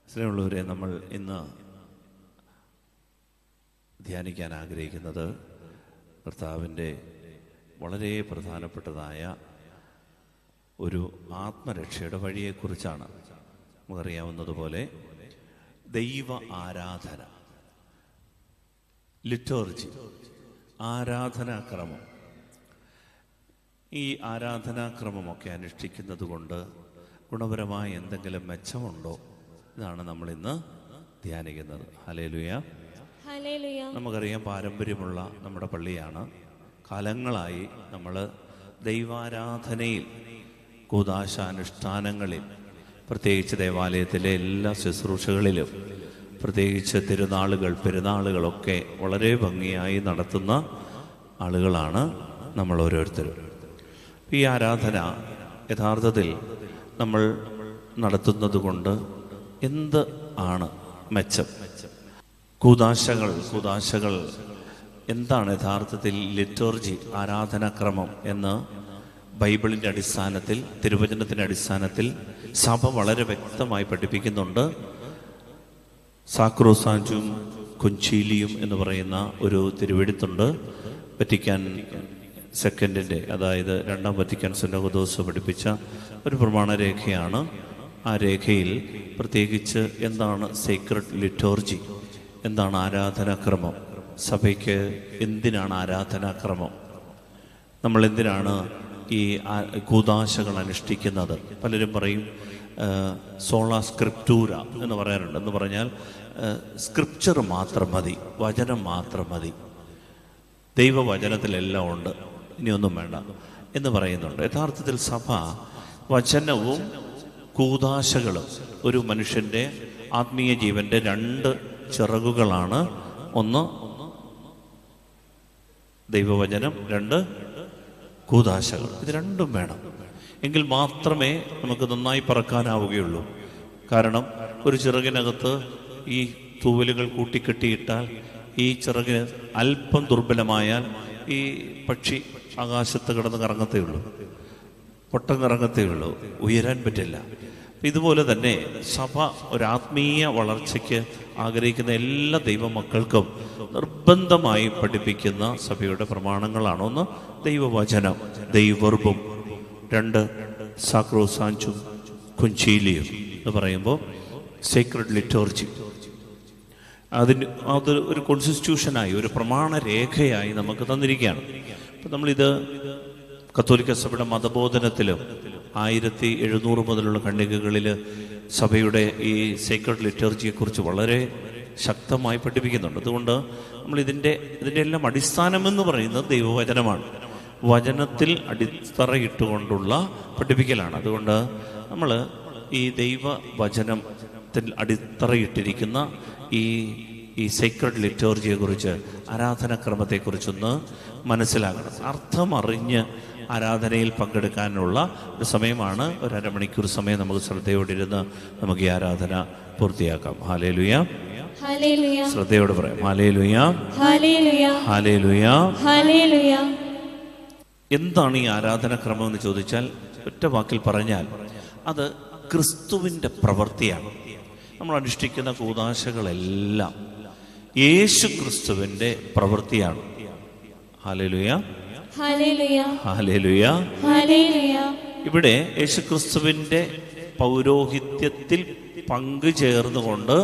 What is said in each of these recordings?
സ്നേഹമുള്ളവരെ, നമ്മൾ ഇന്ന് ധ്യാനിക്കാൻ ആഗ്രഹിക്കുന്നത് കർത്താവിൻ്റെ വളരെ പ്രധാനപ്പെട്ടതായ ഒരു ആത്മരക്ഷയുടെ വഴിയെക്കുറിച്ചാണ്. നമുക്കറിയാവുന്നതുപോലെ ദൈവ ആരാധന, ലിറ്റോർജി, ആരാധനാക്രമം. ഈ ആരാധനാക്രമമൊക്കെ അനുഷ്ഠിക്കുന്നത് കൊണ്ട് ഗുണപരമായ എന്തെങ്കിലും മെച്ചമുണ്ടോ? ഇതാണ് നമ്മളിന്ന് ധ്യാനിക്കുന്നത്. ഹല്ലേലൂയ. നമുക്കറിയാം, പാരമ്പര്യമുള്ള നമ്മുടെ പള്ളിയാണ്. കാലങ്ങളായി നമ്മൾ ദൈവാരാധനയിൽ, കൂദാശാനുഷ്ഠാനങ്ങളിൽ, പ്രത്യേകിച്ച് ദേവാലയത്തിലെ എല്ലാ ശുശ്രൂഷകളിലും, പ്രത്യേകിച്ച് തിരുനാളുകൾ, പെരുന്നാളുകളൊക്കെ വളരെ ഭംഗിയായി നടത്തുന്ന ആളുകളാണ് നമ്മൾ ഓരോരുത്തരും. ഈ ആരാധന യഥാർത്ഥത്തിൽ നമ്മൾ നടത്തുന്നത് കൊണ്ട് എന്ത് ആണ് മെച്ചം? കൂദാശകൾ എന്താണ് യഥാർത്ഥത്തിൽ ലിറ്റോർജി, ആരാധനാക്രമം എന്ന് ബൈബിളിൻ്റെ അടിസ്ഥാനത്തിൽ, തിരുവചനത്തിൻ്റെ അടിസ്ഥാനത്തിൽ സഭ വളരെ വ്യക്തമായി പഠിപ്പിക്കുന്നുണ്ട്. സാക്രോസാഞ്ചും കൊഞ്ചീലിയും എന്ന് പറയുന്ന ഒരു തിരുവെഴുത്തുണ്ട്. വത്തിക്കാൻ സെക്കൻഡിൻ്റെ, അതായത് രണ്ടാം വത്തിക്കാൻ സുന്നഹദോസ് പഠിപ്പിച്ച ഒരു പ്രമാണരേഖയാണ്. ആ രേഖയിൽ പ്രത്യേകിച്ച് എന്താണ് സീക്രട്ട് ലിറ്റോർജി, എന്താണ് ആരാധനാക്രമം, സഭയ്ക്ക് എന്തിനാണ് ആരാധനാക്രമം, നമ്മൾ എന്തിനാണ് ഈ കൂദാശകൾ അനുഷ്ഠിക്കുന്നത്? പലരും പറയും സോളാ സ്ക്രിപ്റ്റൂര എന്ന് പറയാറുണ്ട്. എന്ന് പറഞ്ഞാൽ സ്ക്രിപ്ചർ മാത്രം മതി, വചനം മാത്രം മതി, ദൈവവചനത്തിലെല്ലാം ഉണ്ട്, ഇനിയൊന്നും വേണ്ട എന്ന് പറയുന്നുണ്ട്. യഥാർത്ഥത്തിൽ സഭ വചനവും കൂദാശകളും ഒരു മനുഷ്യൻ്റെ ആത്മീയ ജീവൻ്റെ രണ്ട് ചിറകുകളാണ്. ഒന്ന് ദൈവവചനം, രണ്ട് കൂദാശകൾ. ഇത് രണ്ടും വേണം, എങ്കിൽ മാത്രമേ നമുക്ക് നന്നായി പറക്കാനാവുകയുള്ളൂ. കാരണം ഒരു ചിറകിനകത്ത് ഈ തൂവലുകൾ കൂട്ടിക്കെട്ടിയിട്ടാൽ ഈ ചിറകിന് അല്പം ദുർബലമായാൽ ഈ പക്ഷി ആകാശത്ത് കിടന്ന് കറങ്ങത്തേ ഉള്ളൂ, പൊട്ടം കറങ്ങത്തേ ഉള്ളൂ, ഉയരാൻ പറ്റില്ല. ഇതുപോലെ തന്നെ സഭ ഒരാത്മീയ വളർച്ചയ്ക്ക് ആഗ്രഹിക്കുന്ന എല്ലാ ദൈവമക്കൾക്കും നിർബന്ധമായി പഠിപ്പിക്കുന്ന സഭയുടെ പ്രമാണങ്ങളാണ്. ഒന്ന് ദൈവവചനം, ദൈവവർബും, രണ്ട് സാക്രോസാഞ്ചും കൊഞ്ചീലിയും എന്ന് പറയുമ്പോൾ സീക്രട്ട് ലിറ്റോർജി. അത് ഒരു കോൺസ്റ്റിറ്റ്യൂഷനായി, ഒരു പ്രമാണരേഖയായി നമുക്ക് തന്നിരിക്കുകയാണ്. അപ്പം നമ്മളിത് കത്തോലിക്ക സഭയുടെ മതബോധനത്തിലും 1700 മുതലുള്ള ഖണ്ഡികകളിൽ സഭയുടെ ഈ സീക്രട്ട് ലിറ്റർജിയെക്കുറിച്ച് വളരെ ശക്തമായി പഠിപ്പിക്കുന്നുണ്ട്. അതുകൊണ്ട് നമ്മൾ ഇതിൻ്റെ എല്ലാം അടിസ്ഥാനമെന്ന് പറയുന്നത് ദൈവവചനമാണ്. വചനത്തിൽ അടിത്തറയിട്ടുകൊണ്ടുള്ള പഠിപ്പിക്കലാണ്. അതുകൊണ്ട് നമ്മൾ ഈ ദൈവവചനത്തിൽ അടിത്തറയിട്ടിരിക്കുന്ന ഈ സീക്രട്ട് ലിറ്റോർജിയെക്കുറിച്ച്, ആരാധനാക്രമത്തെക്കുറിച്ചൊന്ന് മനസ്സിലാക്കണം. അർത്ഥമറിഞ്ഞ് ആരാധനയിൽ പങ്കെടുക്കാനുള്ള ഒരു സമയമാണ്. ഒരു അരമണിക്കൂർ സമയം നമുക്ക് ശ്രദ്ധയോടിരുന്ന് നമുക്ക് ഈ ആരാധന പൂർത്തിയാക്കാം. ഹല്ലേലൂയ. ശ്രദ്ധയോട് പറയാം. Hallelujah, hallelujah, hallelujah. എന്താണ് ഈ ആരാധനാക്രമം എന്ന് ചോദിച്ചാൽ, ഒറ്റ വാക്കിൽ പറഞ്ഞാൽ അത് ക്രിസ്തുവിൻ്റെ പ്രവൃത്തിയാണ്. നമ്മൾ അനുഷ്ഠിക്കുന്ന കൂദാശകളെല്ലാം യേശു ക്രിസ്തുവിൻ്റെ പ്രവൃത്തിയാണ്. Hallelujah, hallelujah, hallelujah, hallelujah. ഇവിടെ യേശു ക്രിസ്തുവിൻ്റെ പൗരോഹിത്യത്തിൽ പങ്കുചേർന്നുകൊണ്ട്,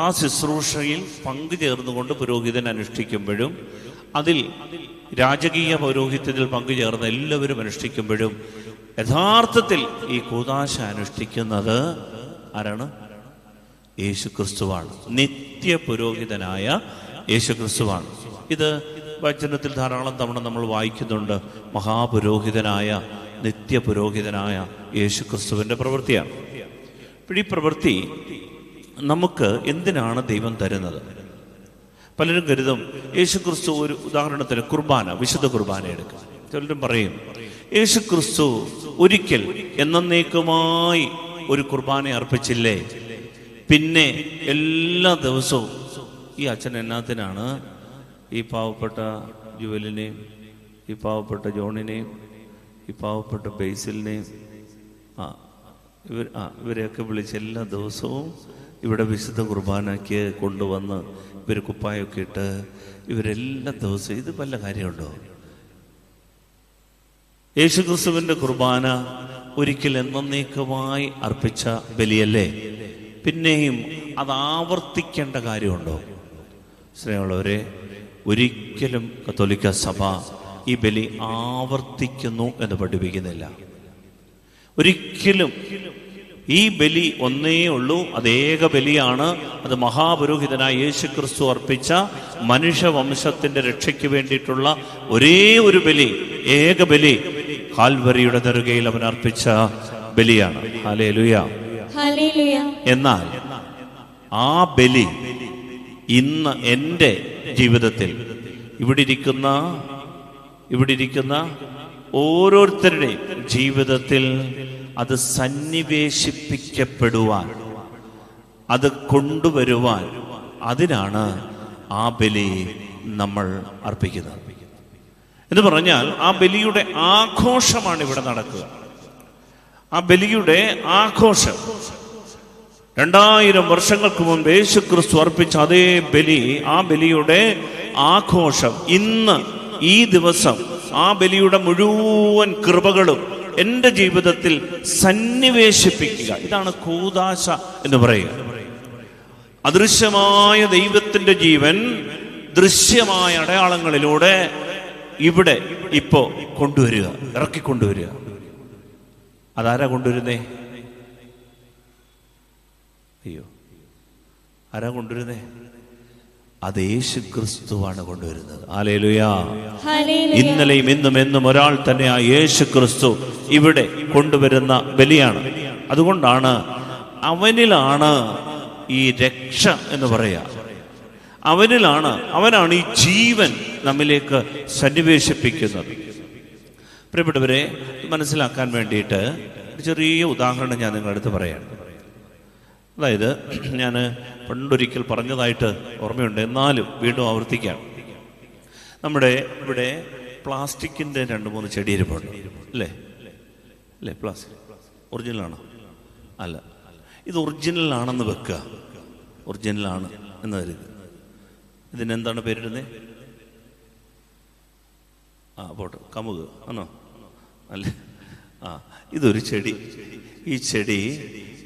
ആ ശുശ്രൂഷയിൽ പങ്കുചേർന്നുകൊണ്ട് പുരോഹിതൻ അനുഷ്ഠിക്കുമ്പോഴും, അതിൽ രാജകീയ പൗരോഹിത്യത്തിൽ പങ്കുചേർന്ന് എല്ലാവരും അനുഷ്ഠിക്കുമ്പോഴും യഥാർത്ഥത്തിൽ ഈ കൂദാശ അനുഷ്ഠിക്കുന്നത് ആരാണ്? യേശു ക്രിസ്തുവാണ്. നിത്യ പുരോഹിതനായ യേശു ക്രിസ്തുവാണ്. ഇത് വചനത്തിൽ ധാരാളം തവണ നമ്മൾ വായിക്കുന്നുണ്ട്. മഹാപുരോഹിതനായ, നിത്യപുരോഹിതനായ യേശു ക്രിസ്തുവിൻ്റെ പ്രവൃത്തിയാണ്. അപ്പോൾ ഈ പ്രവൃത്തി നമുക്ക് എന്തിനാണ് ദൈവം തരുന്നത്? പലരും കരുതും യേശുക്രിസ്തു ഒരു ഉദാഹരണത്തിന് കുർബാന, വിശുദ്ധ കുർബാന എടുക്കുക. ചിലരും പറയും യേശുക്രിസ്തു ഒരിക്കൽ എന്നേക്കുമായി ഒരു കുർബാന അർപ്പിച്ചില്ലേ, പിന്നെ എല്ലാ ദിവസവും ഈ അച്ഛൻ എന്നാത്തിനാണ് ഈ പാവപ്പെട്ട ജുവലിനെയും ഈ പാവപ്പെട്ട ജോണിനെയും ഈ പാവപ്പെട്ട ബേസിലിനെയും ഇവരെയൊക്കെ വിളിച്ച് എല്ലാ ദിവസവും ഇവിടെ വിശുദ്ധ കുർബാനയ്ക്ക് കൊണ്ടുവന്ന് ഇവർ കുപ്പായൊക്കെ ഇട്ട് ഇവരെല്ലാ ദിവസവും, ഇത് വല്ല കാര്യമുണ്ടോ? യേശുക്രിസ്തുവിൻ്റെ കുർബാന ഒരിക്കൽ എന്നേക്കുമായി അർപ്പിച്ച ബലിയല്ലേ, പിന്നെയും അത് ആവർത്തിക്കേണ്ട കാര്യമുണ്ടോ? സ്നേഹമുള്ളവരെ, ഒരിക്കലും കത്തോലിക്ക സഭ ഈ ബലി ആവർത്തിക്കുന്നു എന്ന് പഠിപ്പിക്കുന്നില്ല. ഒരിക്കലും. ഈ ബലി ഒന്നേ ഉള്ളൂ, അത് ഏക ബലിയാണ്. അത് മഹാപുരോഹിതനായ യേശുക്രിസ്തു അർപ്പിച്ച മനുഷ്യവംശത്തിന്റെ രക്ഷയ്ക്ക് വേണ്ടിയിട്ടുള്ള ഒരേ ഒരു ബലി, ഏക ബലി, കാൽവരിയുടെ നെറുകയിൽ അവൻ അർപ്പിച്ച ബലിയാണ്. ഹല്ലേലൂയ. എന്നാൽ ആ ബലി ഇന്ന് എൻ്റെ ജീവിതത്തിൽ ഇവിടെ ഇരിക്കുന്ന ഓരോരുത്തരുടെയും ജീവിതത്തിൽ അത് സന്നിവേശിപ്പിക്കപ്പെടുവാൻ, അത് കൊണ്ടുവരുവാൻ, അതിനാണ് ആ ബലി നമ്മൾ അർപ്പിക്കുന്നത്. എന്ന് പറഞ്ഞാൽ ആ ബലിയുടെ ആഘോഷമാണ് ഇവിടെ നടക്കുക. ആ ബലിയുടെ ആഘോഷം 2000 വർഷങ്ങൾക്ക് മുൻപ് യേശുക്രിസ്തു അർപ്പിച്ച അതേ ബലി, ആ ബലിയുടെ ആഘോഷം ഇന്ന് ഈ ദിവസം ആ ബലിയുടെ മുഴുവൻ കൃപകളും എൻ്റെ ജീവിതത്തിൽ സന്നിവേശിപ്പിക്കുക. ഇതാണ് കൂദാശ എന്ന് പറയുക. അദൃശ്യമായ ദൈവത്തിൻ്റെ ജീവൻ ദൃശ്യമായ അടയാളങ്ങളിലൂടെ ഇവിടെ ഇപ്പോ കൊണ്ടുവരിക, ഇറക്കിക്കൊണ്ടുവരിക. അതാരാ കൊണ്ടുവരുന്നേ? അയ്യോ, ആരാ കൊണ്ടുവരുന്നേ? അത് യേശുക്രിസ്തുവാണ് കൊണ്ടുവരുന്നത്. ഹല്ലേലൂയ. ഇന്നലെയും ഇന്നും എന്നും ഒരാൾ തന്നെ ആ യേശുക്രിസ്തു ഇവിടെ കൊണ്ടുവരുന്ന ബലിയാണ്. അതുകൊണ്ടാണ് അവനിലാണ് ഈ രക്ഷ എന്ന് പറയാ. അവനാണ് ഈ ജീവൻ നമ്മിലേക്ക് സന്നിവേശിപ്പിക്കുന്നത്. പ്രിയപ്പെട്ടവരെ, മനസ്സിലാക്കാൻ വേണ്ടിയിട്ട് ഒരു ചെറിയ ഉദാഹരണം ഞാൻ നിങ്ങളുടെ അടുത്ത് പറയാം. അതായത് ഞാൻ പണ്ടൊരിക്കൽ പറഞ്ഞതായിട്ട് ഓർമ്മയുണ്ട്, എന്നാലും വീണ്ടും ആവർത്തിക്കാം. നമ്മുടെ ഇവിടെ പ്ലാസ്റ്റിക്കിൻ്റെ 2-3 ചെടിയിരിപ്പുണ്ട്, അല്ലേ? പ്ലാസ്റ്റിക് ഒറിജിനലാണോ? അല്ല. ഇത് ഒറിജിനലാണെന്ന് വെക്കുക, ഒറിജിനലാണ് എന്ന് കരുതുക. ഇതിനെന്താണ് പേരിടുന്നത്? പോട്ടെ, കമുക് ആണോ? അല്ല. ഇതൊരു ചെടി. ഈ ചെടി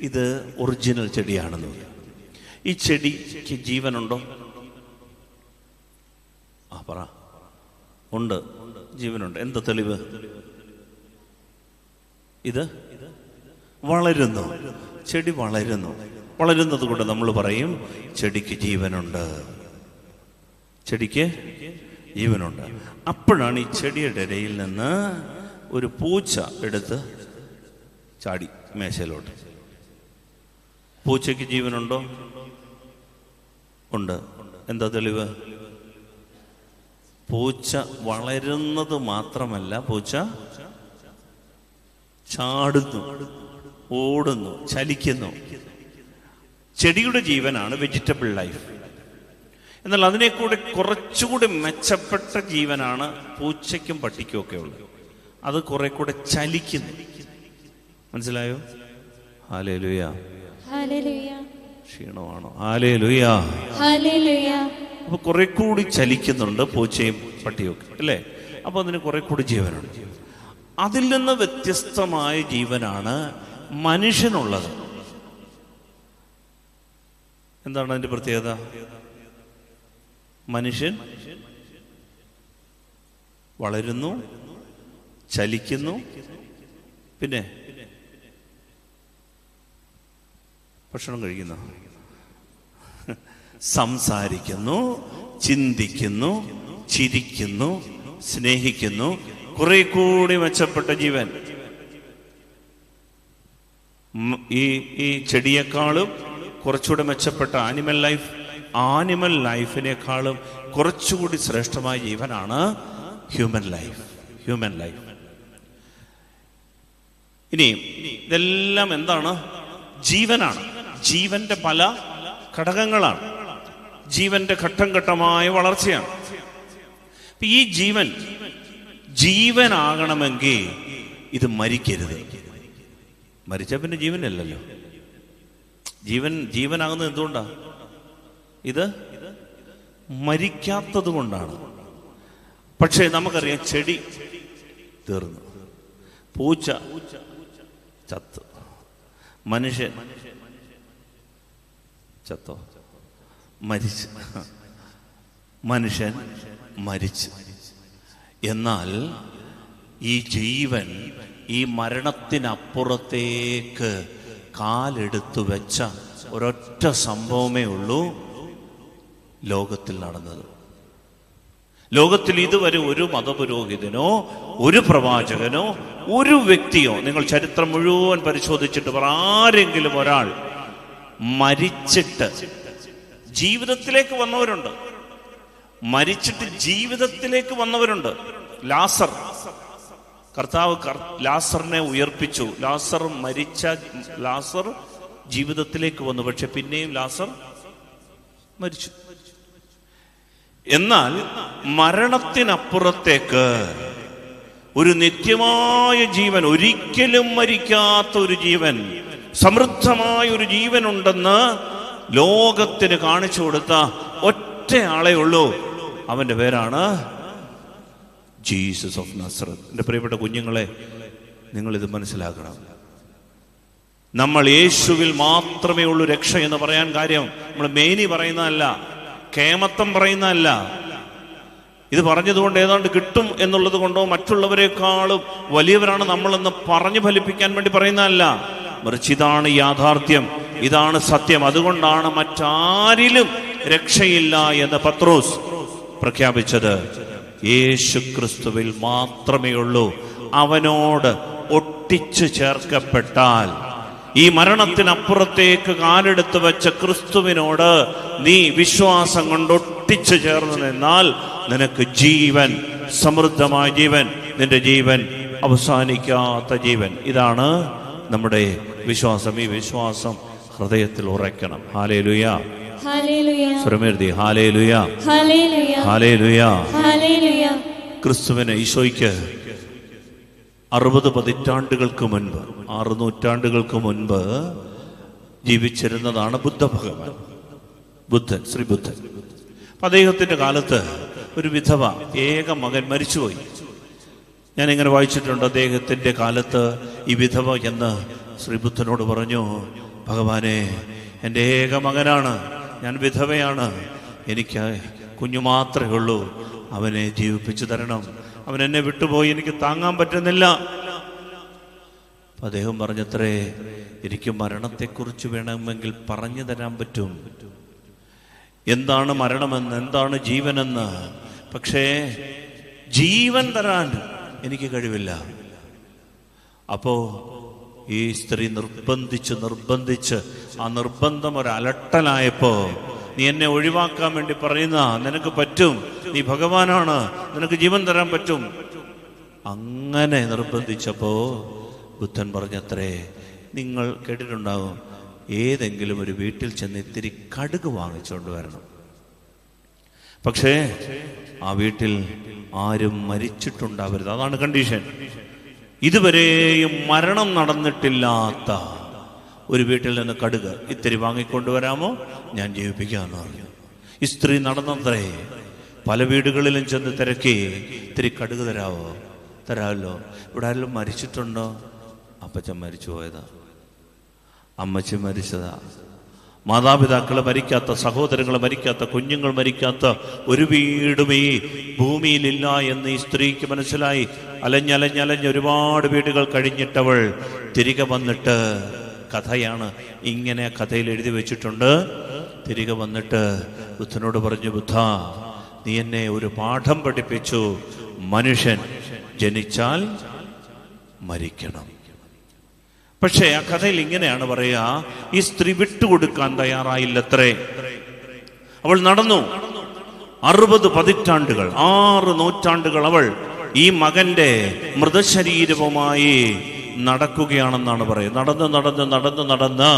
ഇത് ഒറിജിനൽ ചെടിയാണെന്ന് പറയും. ഈ ചെടിക്ക് ജീവനുണ്ടോ? പറ. ഉണ്ട്, ജീവനുണ്ട്. എന്താ തെളിവ്? ഇത് വളരുന്നു. ചെടി വളരുന്നത് കൊണ്ട് നമ്മൾ പറയും ചെടിക്ക് ജീവനുണ്ട്, ചെടിക്ക് ജീവനുണ്ട്. അപ്പോഴാണ് ഈ ചെടിയുടെ ഇടയിൽ നിന്ന് ഒരു പൂച്ച എടുത്ത് ചാടി മേശയിലോട്ട്. പൂച്ചയ്ക്ക് ജീവനുണ്ടോ? ഉണ്ട്. എന്താ തെളിവ്? പൂച്ച വളരുന്നത് മാത്രമല്ല, പൂച്ച ചാടുന്നു, ഓടുന്നു, ചലിക്കുന്നു. ചെടിയുടെ ജീവനാണ് വെജിറ്റബിൾ ലൈഫ്. എന്നാൽ അതിനെ കൂടെ കുറച്ചുകൂടി മെച്ചപ്പെട്ട ജീവനാണ് പൂച്ചയ്ക്കും പട്ടിക്കും ഒക്കെ ഉള്ളത്. അത് കുറെ കൂടെ ചലിക്കുന്നു. മനസ്സിലായോ? ഹല്ലേലൂയ. ക്ഷീണമാണോ? ഹല്ലേലൂയ. അപ്പൊ കുറെ കൂടി ചലിക്കുന്നുണ്ട് പൂച്ചയും പട്ടിയും ഒക്കെ, അല്ലേ? അപ്പൊ അതിന് കുറെ കൂടി ജീവനുണ്ട്. അതിൽ നിന്ന് വ്യത്യസ്തമായ ജീവനാണ് മനുഷ്യനുള്ളത്. എന്താണ് അതിന്റെ പ്രത്യേകത? മനുഷ്യൻ വളരുന്നു, ചലിക്കുന്നു, പിന്നെ ഭക്ഷണം കഴിക്കുന്നു, സംസാരിക്കുന്നു, ചിന്തിക്കുന്നു, ചിരിക്കുന്നു, സ്നേഹിക്കുന്നു. കുറെ കൂടി മെച്ചപ്പെട്ട ജീവൻ. ഈ ചെടിയെക്കാളും കുറച്ചുകൂടെ മെച്ചപ്പെട്ട ആനിമൽ ലൈഫ് ആനിമൽ ലൈഫിനേക്കാളും കുറച്ചുകൂടി ശ്രേഷ്ഠമായ ജീവനാണ് ഹ്യൂമൻ ലൈഫ്. ഇനി ഇതെല്ലാം എന്താണ്? ജീവനാണ്. ജീവന്റെ പല ഘടകങ്ങളാണ്. ജീവന്റെ ഘട്ടം ഘട്ടമായ വളർച്ചയാണ്. ഈ ജീവനാകണമെങ്കിൽ ഇത് മരിക്കരുത്. മരിച്ച പിന്നെ ജീവനല്ലല്ലോ. ജീവനാകുന്നത് എന്തുകൊണ്ടാ? ഇത് മരിക്കാത്തത് കൊണ്ടാണ്. പക്ഷേ നമുക്കറിയാം, ചെടി തീർന്നു, പൂച്ച ചത്തു, മനുഷ്യൻ ചത്തോ? മരിച്ചു. മനുഷ്യൻ മരിച്ചു. എന്നാൽ ഈ ജീവൻ ഈ മരണത്തിനപ്പുറത്തേക്ക് കാലെടുത്തു വെച്ച ഒരൊറ്റ സംഭവമേ ഉള്ളൂ ലോകത്തിൽ നടന്നത്. ലോകത്തിൽ ഇതുവരെ ഒരു മതപുരോഹിതനോ ഒരു പ്രവാചകനോ ഒരു വ്യക്തിയോ, നിങ്ങൾ ചരിത്രം മുഴുവൻ പരിശോധിച്ചിട്ട് ആരെങ്കിലും ഒരാൾ മരിച്ചിട്ട് ജീവിതത്തിലേക്ക് വന്നവരുണ്ട്. മരിച്ചിട്ട് ജീവിതത്തിലേക്ക് വന്നവരുണ്ട്. കർത്താവ് ലാസറിനെ ഉയർപ്പിച്ചു. ലാസർ ജീവിതത്തിലേക്ക് വന്നു. പക്ഷെ പിന്നെയും ലാസർ മരിച്ചു. എന്നാൽ മരണത്തിനപ്പുറത്തേക്ക് ഒരു നിത്യമായ ജീവൻ, ഒരിക്കലും മരിക്കാത്ത ഒരു ജീവൻ, സമൃദ്ധമായ ഒരു ജീവൻ ഉണ്ടെന്ന് ലോകത്തിന് കാണിച്ചു കൊടുത്ത ഒറ്റയാളേ ഉള്ളൂ. അവന്റെ പേരാണ് ജീസസ് ഓഫ് നസറത്ത്. എൻ്റെ പ്രിയപ്പെട്ട കുഞ്ഞുങ്ങളെ, നിങ്ങളിത് മനസ്സിലാക്കണം. നമ്മൾ യേശുവിൽ മാത്രമേ ഉള്ളൂ രക്ഷ എന്ന് പറയാൻ കാര്യം നമ്മൾ മേനി പറയുന്നതല്ല, കേമത്തം പറയുന്നതല്ല. ഇത് പറഞ്ഞതുകൊണ്ട് ഏതാണ്ട് കിട്ടും എന്നുള്ളത് കൊണ്ടോ മറ്റുള്ളവരെക്കാളും വലിയവരാണ് നമ്മളെന്ന് പറഞ്ഞു ഫലിപ്പിക്കാൻ വേണ്ടി പറയുന്നതല്ല. മറിച്ച് ഇതാണ് യാഥാർത്ഥ്യം, ഇതാണ് സത്യം. അതുകൊണ്ടാണ് മറ്റാരിലും രക്ഷയില്ല എന്ന് പത്രോസ് പ്രഖ്യാപിച്ചത്. യേശു ക്രിസ്തുവിൽ മാത്രമേ ഉള്ളൂ. അവനോട് ഒട്ടിച്ചു ചേർക്കപ്പെട്ടാൽ, ഈ മരണത്തിനപ്പുറത്തേക്ക് കാലെടുത്ത് വെച്ച ക്രിസ്തുവിനോട് നീ വിശ്വാസം കൊണ്ട് ഒട്ടിച്ചു ചേർന്ന് നിന്നാൽ നിനക്ക് ജീവൻ, സമൃദ്ധമായ ജീവൻ, നിന്റെ ജീവൻ അവസാനിക്കാത്ത ജീവൻ. ഇതാണ് നമ്മുടെ വിശ്വാസം. ഈ വിശ്വാസം ഹൃദയത്തിൽ ഉറയ്ക്കണം. ഹല്ലേലൂയ, സ്വരമേർത്തി ഹല്ലേലൂയ, ഹല്ലേലൂയ. ക്രിസ്തുവിന്, ഈശോയ്ക്ക് 60 പതിറ്റാണ്ടുകൾക്ക് മുൻപ്, 6 നൂറ്റാണ്ടുകൾക്ക് മുൻപ് ജീവിച്ചിരുന്നതാണ് ബുദ്ധൻ, ശ്രീ ബുദ്ധൻ. അദ്ദേഹത്തിന്റെ കാലത്ത് ഒരു വിധവ, ഏക മകൻ മരിച്ചുപോയി. ഞാനിങ്ങനെ വായിച്ചിട്ടുണ്ട്. അദ്ദേഹത്തിന്റെ കാലത്ത് ഈ വിധവ എന്ന് ശ്രീബുദ്ധനോട് പറഞ്ഞു, ഭഗവാനെ, എൻ്റെ ഏക മകനാണ്, ഞാൻ വിധവയാണ്, എനിക്ക് കുഞ്ഞു മാത്രമേ ഉള്ളൂ, അവനെ ജീവിപ്പിച്ചു തരണം, അവൻ എന്നെ വിട്ടുപോയി, എനിക്ക് താങ്ങാൻ പറ്റുന്നില്ല. അദ്ദേഹം പറഞ്ഞത്രേ, എനിക്ക് മരണത്തെക്കുറിച്ച് വേണമെങ്കിൽ പറഞ്ഞു തരാൻ പറ്റും, എന്താണ് മരണമെന്ന്, എന്താണ് ജീവനെന്ന്. പക്ഷേ ജീവൻ തരാൻ എനിക്ക് കഴിവില്ല. അപ്പോ ഈ സ്ത്രീ നിർബന്ധിച്ച് ആ നിർബന്ധം ഒരു അലട്ടലായപ്പോ, നീ എന്നെ ഒഴിവാക്കാൻ വേണ്ടി പറയുന്ന, നിനക്ക് പറ്റും, നീ ഭഗവാനാണ്, നിനക്ക് ജീവൻ തരാൻ പറ്റും. അങ്ങനെ നിർബന്ധിച്ചപ്പോ ബുദ്ധൻ പറഞ്ഞത്രേ, നിങ്ങൾ കേട്ടിട്ടുണ്ടാകും, ഏതെങ്കിലും ഒരു വീട്ടിൽ ചെന്ന് ഇത്തിരി കടുക് വാങ്ങിച്ചുകൊണ്ട് വരണം. പക്ഷേ ആ വീട്ടിൽ ആരും മരിച്ചിട്ടുണ്ടാവരുത്. അതാണ് കണ്ടീഷൻ. ഇതുവരെയും മരണം നടന്നിട്ടില്ലാത്ത ഒരു വീട്ടിൽ നിന്ന് കടുക് ഇത്തിരി വാങ്ങിക്കൊണ്ടുവരാമോ, ഞാൻ ജീവിപ്പിക്കാമെന്ന് പറഞ്ഞു. ഈ സ്ത്രീ നടന്നത്രേ. പല വീടുകളിലും ചെന്ന് തിരക്കി, ഇത്തിരി കടുക് തരാമല്ലോ. ഇവിടെ ആരെങ്കിലും മരിച്ചിട്ടുണ്ടോ? അപ്പച്ചൻ മരിച്ചു പോയതാ, അമ്മച്ചി മരിച്ചതാ, മാതാപിതാക്കൾ മരിക്കാത്ത, സഹോദരങ്ങൾ മരിക്കാത്ത, കുഞ്ഞുങ്ങൾ മരിക്കാത്ത ഒരു വീടും ഈ ഭൂമിയിലില്ല എന്ന് ഈ സ്ത്രീക്ക് മനസ്സിലായി. അലഞ്ഞ് ഒരുപാട് വീടുകൾ കഴിഞ്ഞിട്ടവൾ തിരികെ വന്നിട്ട്, കഥയാണ് ഇങ്ങനെ, കഥയിൽ എഴുതി വെച്ചിട്ടുണ്ട്. തിരികെ വന്നിട്ട് ബുദ്ധനോട് പറഞ്ഞു, ബുദ്ധ, നീ എന്നെ ഒരു പാഠം പഠിപ്പിച്ചു, മനുഷ്യൻ ജനിച്ചാൽ മരിക്കണം. പക്ഷേ ആ കഥയിൽ ഇങ്ങനെയാണ് പറയാ, ഈ സ്ത്രീ വിട്ടുകൊടുക്കാൻ തയ്യാറായില്ലത്രേ. അവൾ നടന്നു. 60 പതിറ്റാണ്ടുകൾ, 6 നൂറ്റാണ്ടുകൾ അവൾ ഈ മകന്റെ മൃതശരീരവുമായി നടക്കുകയാണെന്നാണ് പറയുന്നത്. നടന്ന് നടന്ന് നടന്ന് നടന്ന്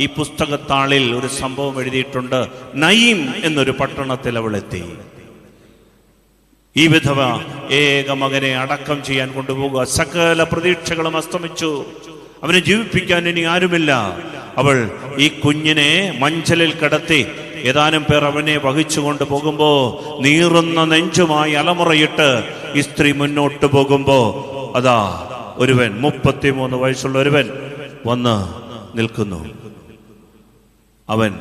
ഈ പുസ്തകത്താളിൽ ഒരു സംഭവം എഴുതിയിട്ടുണ്ട്. നയീം എന്നൊരു പട്ടണത്തിൽ അവൾ എത്തി. ഈ വിധവ ഏക മകനെ അടക്കം ചെയ്യാൻ കൊണ്ടുപോകുക. സകല പ്രതീക്ഷകളും അസ്തമിച്ചു. അവനെ ജീവിപ്പിക്കാൻ ഇനി ആരുമില്ല. അവൾ ഈ കുഞ്ഞിനെ മഞ്ചലിൽ കിടത്തി ഏതാനും പേർ അവനെ വഹിച്ചുകൊണ്ട് പോകുമ്പോ നീറുന്ന നെഞ്ചുമായി അലമുറയിട്ട് ഈ സ്ത്രീ മുന്നോട്ട് പോകുമ്പോ അതാ ഒരുവൻ, 33 വയസ്സുള്ള ഒരുവൻ വന്ന് നിൽക്കുന്നു. അവൻ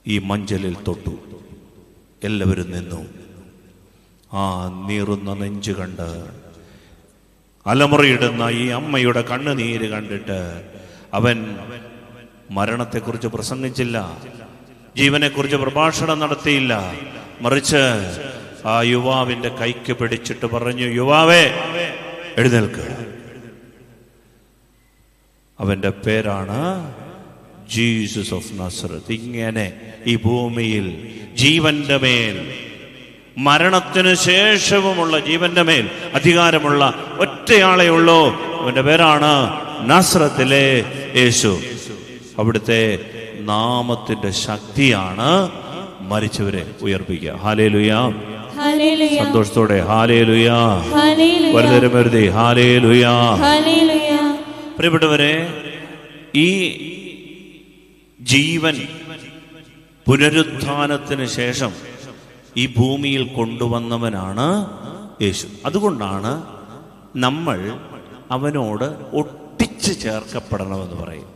ഈ മഞ്ചലിൽ തൊട്ടു. എല്ലാവരും നിന്നു. ആ നീറുന്ന നെഞ്ച് കണ്ട്, അലമുറയിടുന്ന ഈ അമ്മയുടെ കണ്ണുനീര് കണ്ടിട്ട് അവൻ മരണത്തെക്കുറിച്ച് പ്രസംഗിച്ചില്ല, ജീവനെക്കുറിച്ച് പ്രഭാഷണം നടത്തിയില്ല. മറിച്ച് ആ യുവാവിന്റെ കൈക്ക് പിടിച്ചിട്ട് പറഞ്ഞു, യുവാവേ എഴുന്നേൽക്ക്. അവന്റെ പേരാണ് ജീസസ് ഓഫ് നസറത്ത്. ഇങ്ങനെ ഈ ഭൂമിയിൽ ജീവന്റെ മേൽ, മരണത്തിന് ശേഷവുമുള്ള ജീവന്റെ മേൽ അധികാരമുള്ള ഒറ്റയാളേ ഉള്ളൂ. അവന്റെ പേരാണ് നസ്രത്തിലെ യേശു. അവിടുത്തെ നാമത്തിന്റെ ശക്തിയാണ് മരിച്ചവരെ ഉയർപ്പിക്കുക. ഹല്ലേലൂയ. സന്തോഷത്തോടെ ഹല്ലേലൂയ. വരുതരുമരുതി ഹല്ലേലൂയ. പ്രിയപ്പെട്ടവരെ, ഈ ജീവൻ പുനരുത്ഥാനത്തിന് ശേഷം ഈ ഭൂമിയിൽ കൊണ്ടുവന്നവനാണ് യേശു. അതുകൊണ്ടാണ് നമ്മൾ അവനോട് ഒട്ടിച്ചു ചേർക്കപ്പെടണമെന്ന് പറയും.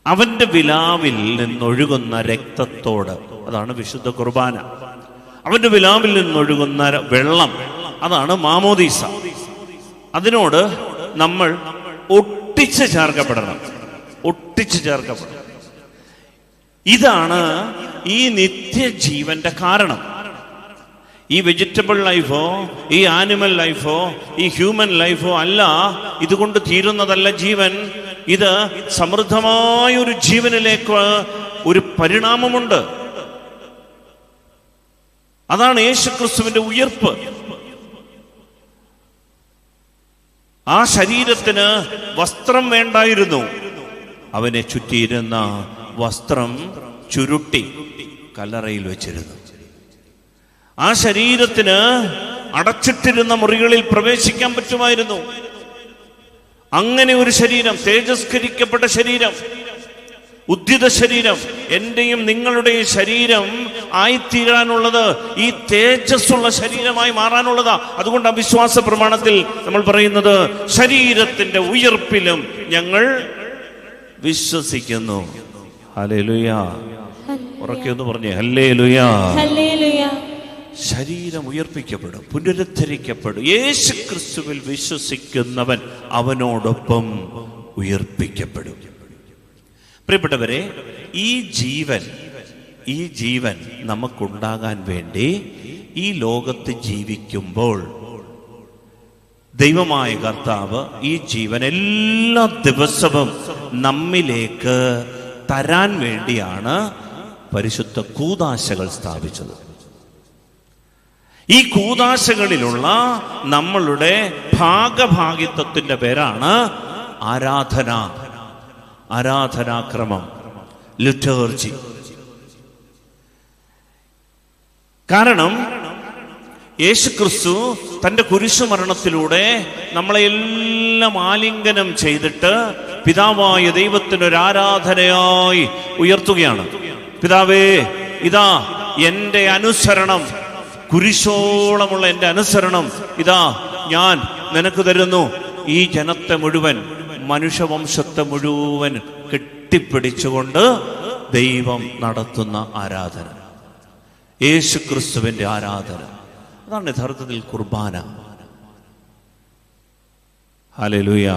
അവന്റെ വിലാവിൽ നിന്നൊഴുകുന്ന രക്തത്തോട്, അതാണ് വിശുദ്ധ കുർബാന. അവന്റെ വിലാവിൽ നിന്നൊഴുകുന്ന വെള്ളം, അതാണ് മാമോദീസ. അതിനോട് നമ്മൾ ഒട്ടിച്ചു ചേർക്കപ്പെടണം. ഒട്ടിച്ചു ചേർക്കപ്പെടണം. ഇതാണ് ഈ നിത്യജീവന്റെ കാരണം. ഈ വെജിറ്റബിൾ ലൈഫോ, ഈ ആനിമൽ ലൈഫോ, ഈ ഹ്യൂമൻ ലൈഫോ അല്ല ഇതുകൊണ്ട് തീരുന്നതല്ല ജീവൻ. ഇത് സമൃദ്ധമായ ഒരു ജീവനിലേക്ക് ഒരു പരിണാമമുണ്ട്. അതാണ് യേശുക്രിസ്തുവിന്റെ ഉയർപ്പ്. ആ ശരീരത്തിന് വസ്ത്രം വേണ്ടായിരുന്നു. അവനെ ചുറ്റിയിരുന്ന വസ്ത്രം ചുരുട്ടി കല്ലറയിൽ വെച്ചിരുന്നു. ആ ശരീരത്തിന് അടച്ചിട്ടിരുന്ന മുറികളിൽ പ്രവേശിക്കാൻ പറ്റുമായിരുന്നു. അങ്ങനെ ഒരു ശരീരം, തേജസ്കരിക്കപ്പെട്ട ശരീരം, ഉദ്ധിത ശരീരം, എന്റെയും നിങ്ങളുടെയും ശരീരം ആയിത്തീരാനുള്ളത് ഈ തേജസ്സുള്ള ശരീരമായി മാറാനുള്ളതാ. അതുകൊണ്ട് അവിശ്വാസ പ്രമാണത്തിൽ നമ്മൾ പറയുന്നത്, ശരീരത്തിന്റെ ഉയർപ്പിലും ഞങ്ങൾ വിശ്വസിക്കുന്നു. ഹല്ലേലൂയ. ഉറക്കെ ഒന്ന് പറഞ്ഞേ, ഹല്ലേലൂയ. ശരീരം ഉയർപ്പിക്കപ്പെടും, പുനരുദ്ധരിക്കപ്പെടും. യേശു ക്രിസ്തുവിൽ വിശ്വസിക്കുന്നവൻ അവനോടൊപ്പം ഉയർപ്പിക്കപ്പെടും. പ്രിയപ്പെട്ടവരെ, ഈ ജീവൻ നമുക്കുണ്ടാകാൻ വേണ്ടി ഈ ലോകത്ത് ജീവിക്കുമ്പോൾ ദൈവമായ കർത്താവ് ഈ ജീവൻ എല്ലാ ദിവസവും നമ്മിലേക്ക് തരാൻ വേണ്ടിയാണ് പരിശുദ്ധ കൂദാശകൾ സ്ഥാപിച്ചത്. ഈ കൂദാശകളിലുള്ള നമ്മളുടെ ഭാഗഭാഗിത്വത്തിന്റെ പേരാണ് ആരാധനാക്രമം, ലിറ്റർജി. കാരണം യേശുക്രിസ്തു തന്റെ കുരിശുമരണത്തിലൂടെ നമ്മളെ എല്ലാം ആലിംഗനം ചെയ്തിട്ട് പിതാവായ ദൈവത്തിനൊരു ആരാധനയായി ഉയർത്തുകയാണ്. പിതാവേ, ഇതാ എൻ്റെ അനുസരണം, കുരിശോളമുള്ള എൻ്റെ അനുസരണം ഇതാ ഞാൻ നിനക്ക് തരുന്നു. ഈ ജനത്തെ മുഴുവൻ, മനുഷ്യവംശത്തെ മുഴുവൻ കെട്ടിപ്പിടിച്ചുകൊണ്ട് ദൈവം നടത്തുന്ന ആരാധന, യേശുക്രിസ്തുവിന്റെ ആരാധന. അതാണ് യഥാർത്ഥത്തിൽ കുർബാന. Hallelujah,